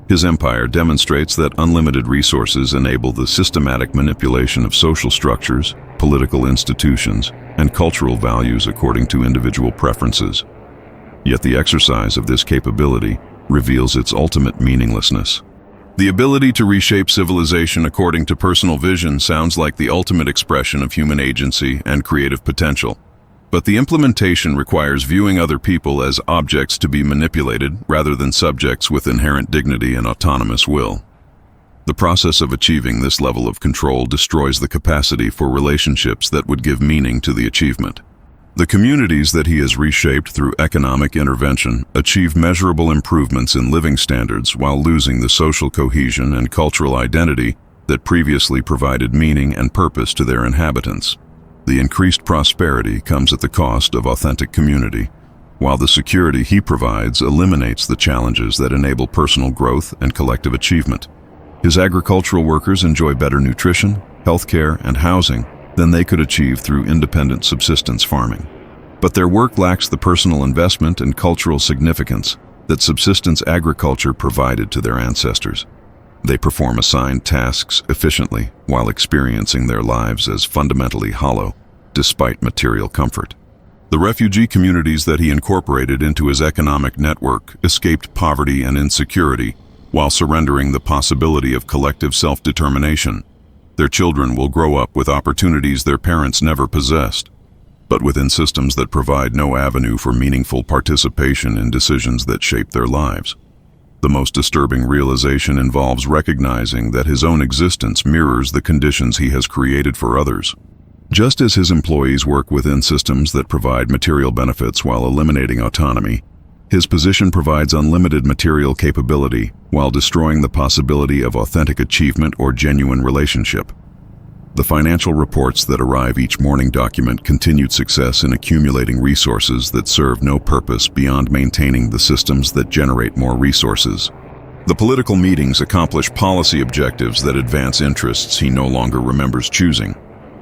His empire demonstrates that unlimited resources enable the systematic manipulation of social structures, political institutions, and cultural values according to individual preferences. Yet the exercise of this capability reveals its ultimate meaninglessness. The ability to reshape civilization according to personal vision sounds like the ultimate expression of human agency and creative potential. But the implementation requires viewing other people as objects to be manipulated rather than subjects with inherent dignity and autonomous will. The process of achieving this level of control destroys the capacity for relationships that would give meaning to the achievement. The communities that he has reshaped through economic intervention achieve measurable improvements in living standards while losing the social cohesion and cultural identity that previously provided meaning and purpose to their inhabitants. The increased prosperity comes at the cost of authentic community, while the security he provides eliminates the challenges that enable personal growth and collective achievement. His agricultural workers enjoy better nutrition, healthcare, and housing than they could achieve through independent subsistence farming. But their work lacks the personal investment and cultural significance that subsistence agriculture provided to their ancestors. They perform assigned tasks efficiently while experiencing their lives as fundamentally hollow, despite material comfort. The refugee communities that he incorporated into his economic network escaped poverty and insecurity while surrendering the possibility of collective self-determination. Their children will grow up with opportunities their parents never possessed, but within systems that provide no avenue for meaningful participation in decisions that shape their lives. The most disturbing realization involves recognizing that his own existence mirrors the conditions he has created for others. Just as his employees work within systems that provide material benefits while eliminating autonomy, his position provides unlimited material capability while destroying the possibility of authentic achievement or genuine relationship. The financial reports that arrive each morning document continued success in accumulating resources that serve no purpose beyond maintaining the systems that generate more resources. The political meetings accomplish policy objectives that advance interests he no longer remembers choosing.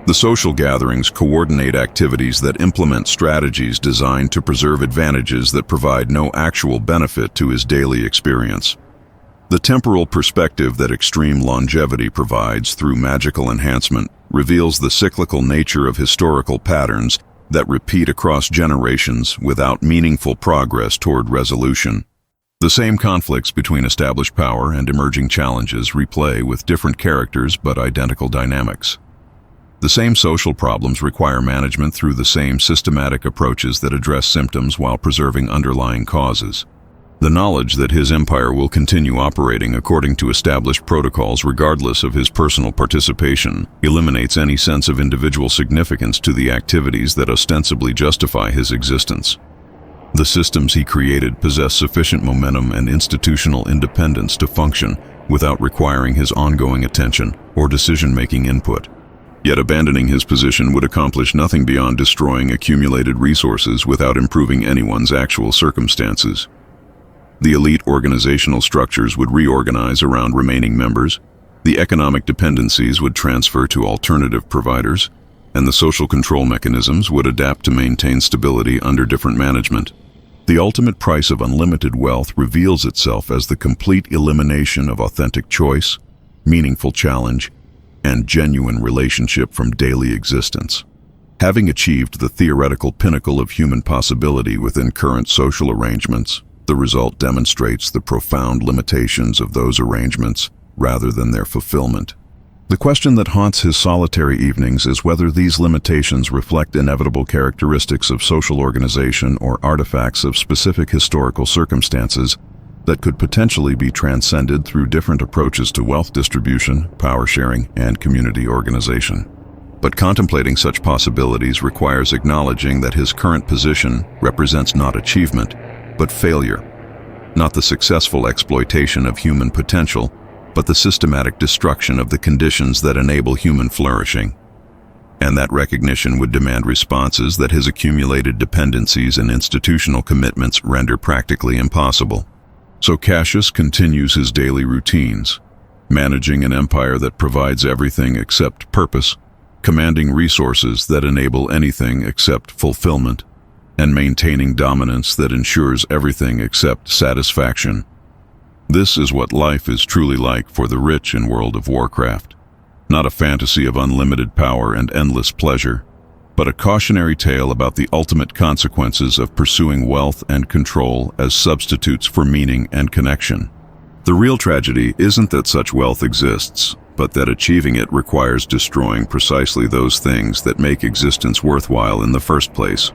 The social gatherings coordinate activities that implement strategies designed to preserve advantages that provide no actual benefit to his daily experience. The temporal perspective that extreme longevity provides through magical enhancement reveals the cyclical nature of historical patterns that repeat across generations without meaningful progress toward resolution. The same conflicts between established power and emerging challenges replay with different characters but identical dynamics. The same social problems require management through the same systematic approaches that address symptoms while preserving underlying causes. The knowledge that his empire will continue operating according to established protocols regardless of his personal participation eliminates any sense of individual significance to the activities that ostensibly justify his existence. The systems he created possess sufficient momentum and institutional independence to function without requiring his ongoing attention or decision-making input. Yet abandoning his position would accomplish nothing beyond destroying accumulated resources without improving anyone's actual circumstances. The elite organizational structures would reorganize around remaining members, the economic dependencies would transfer to alternative providers, and the social control mechanisms would adapt to maintain stability under different management. The ultimate price of unlimited wealth reveals itself as the complete elimination of authentic choice, meaningful challenge, and genuine relationship from daily existence. Having achieved the theoretical pinnacle of human possibility within current social arrangements, the result demonstrates the profound limitations of those arrangements rather than their fulfillment. The question that haunts his solitary evenings is whether these limitations reflect inevitable characteristics of social organization or artifacts of specific historical circumstances that could potentially be transcended through different approaches to wealth distribution, power sharing, and community organization. But contemplating such possibilities requires acknowledging that his current position represents not achievement, but failure, not the successful exploitation of human potential, but the systematic destruction of the conditions that enable human flourishing. And that recognition would demand responses that his accumulated dependencies and institutional commitments render practically impossible. So Cassius continues his daily routines, managing an empire that provides everything except purpose, commanding resources that enable anything except fulfillment, and maintaining dominance that ensures everything except satisfaction. This is what life is truly like for the rich in World of Warcraft. Not a fantasy of unlimited power and endless pleasure, but a cautionary tale about the ultimate consequences of pursuing wealth and control as substitutes for meaning and connection. The real tragedy isn't that such wealth exists, but that achieving it requires destroying precisely those things that make existence worthwhile in the first place.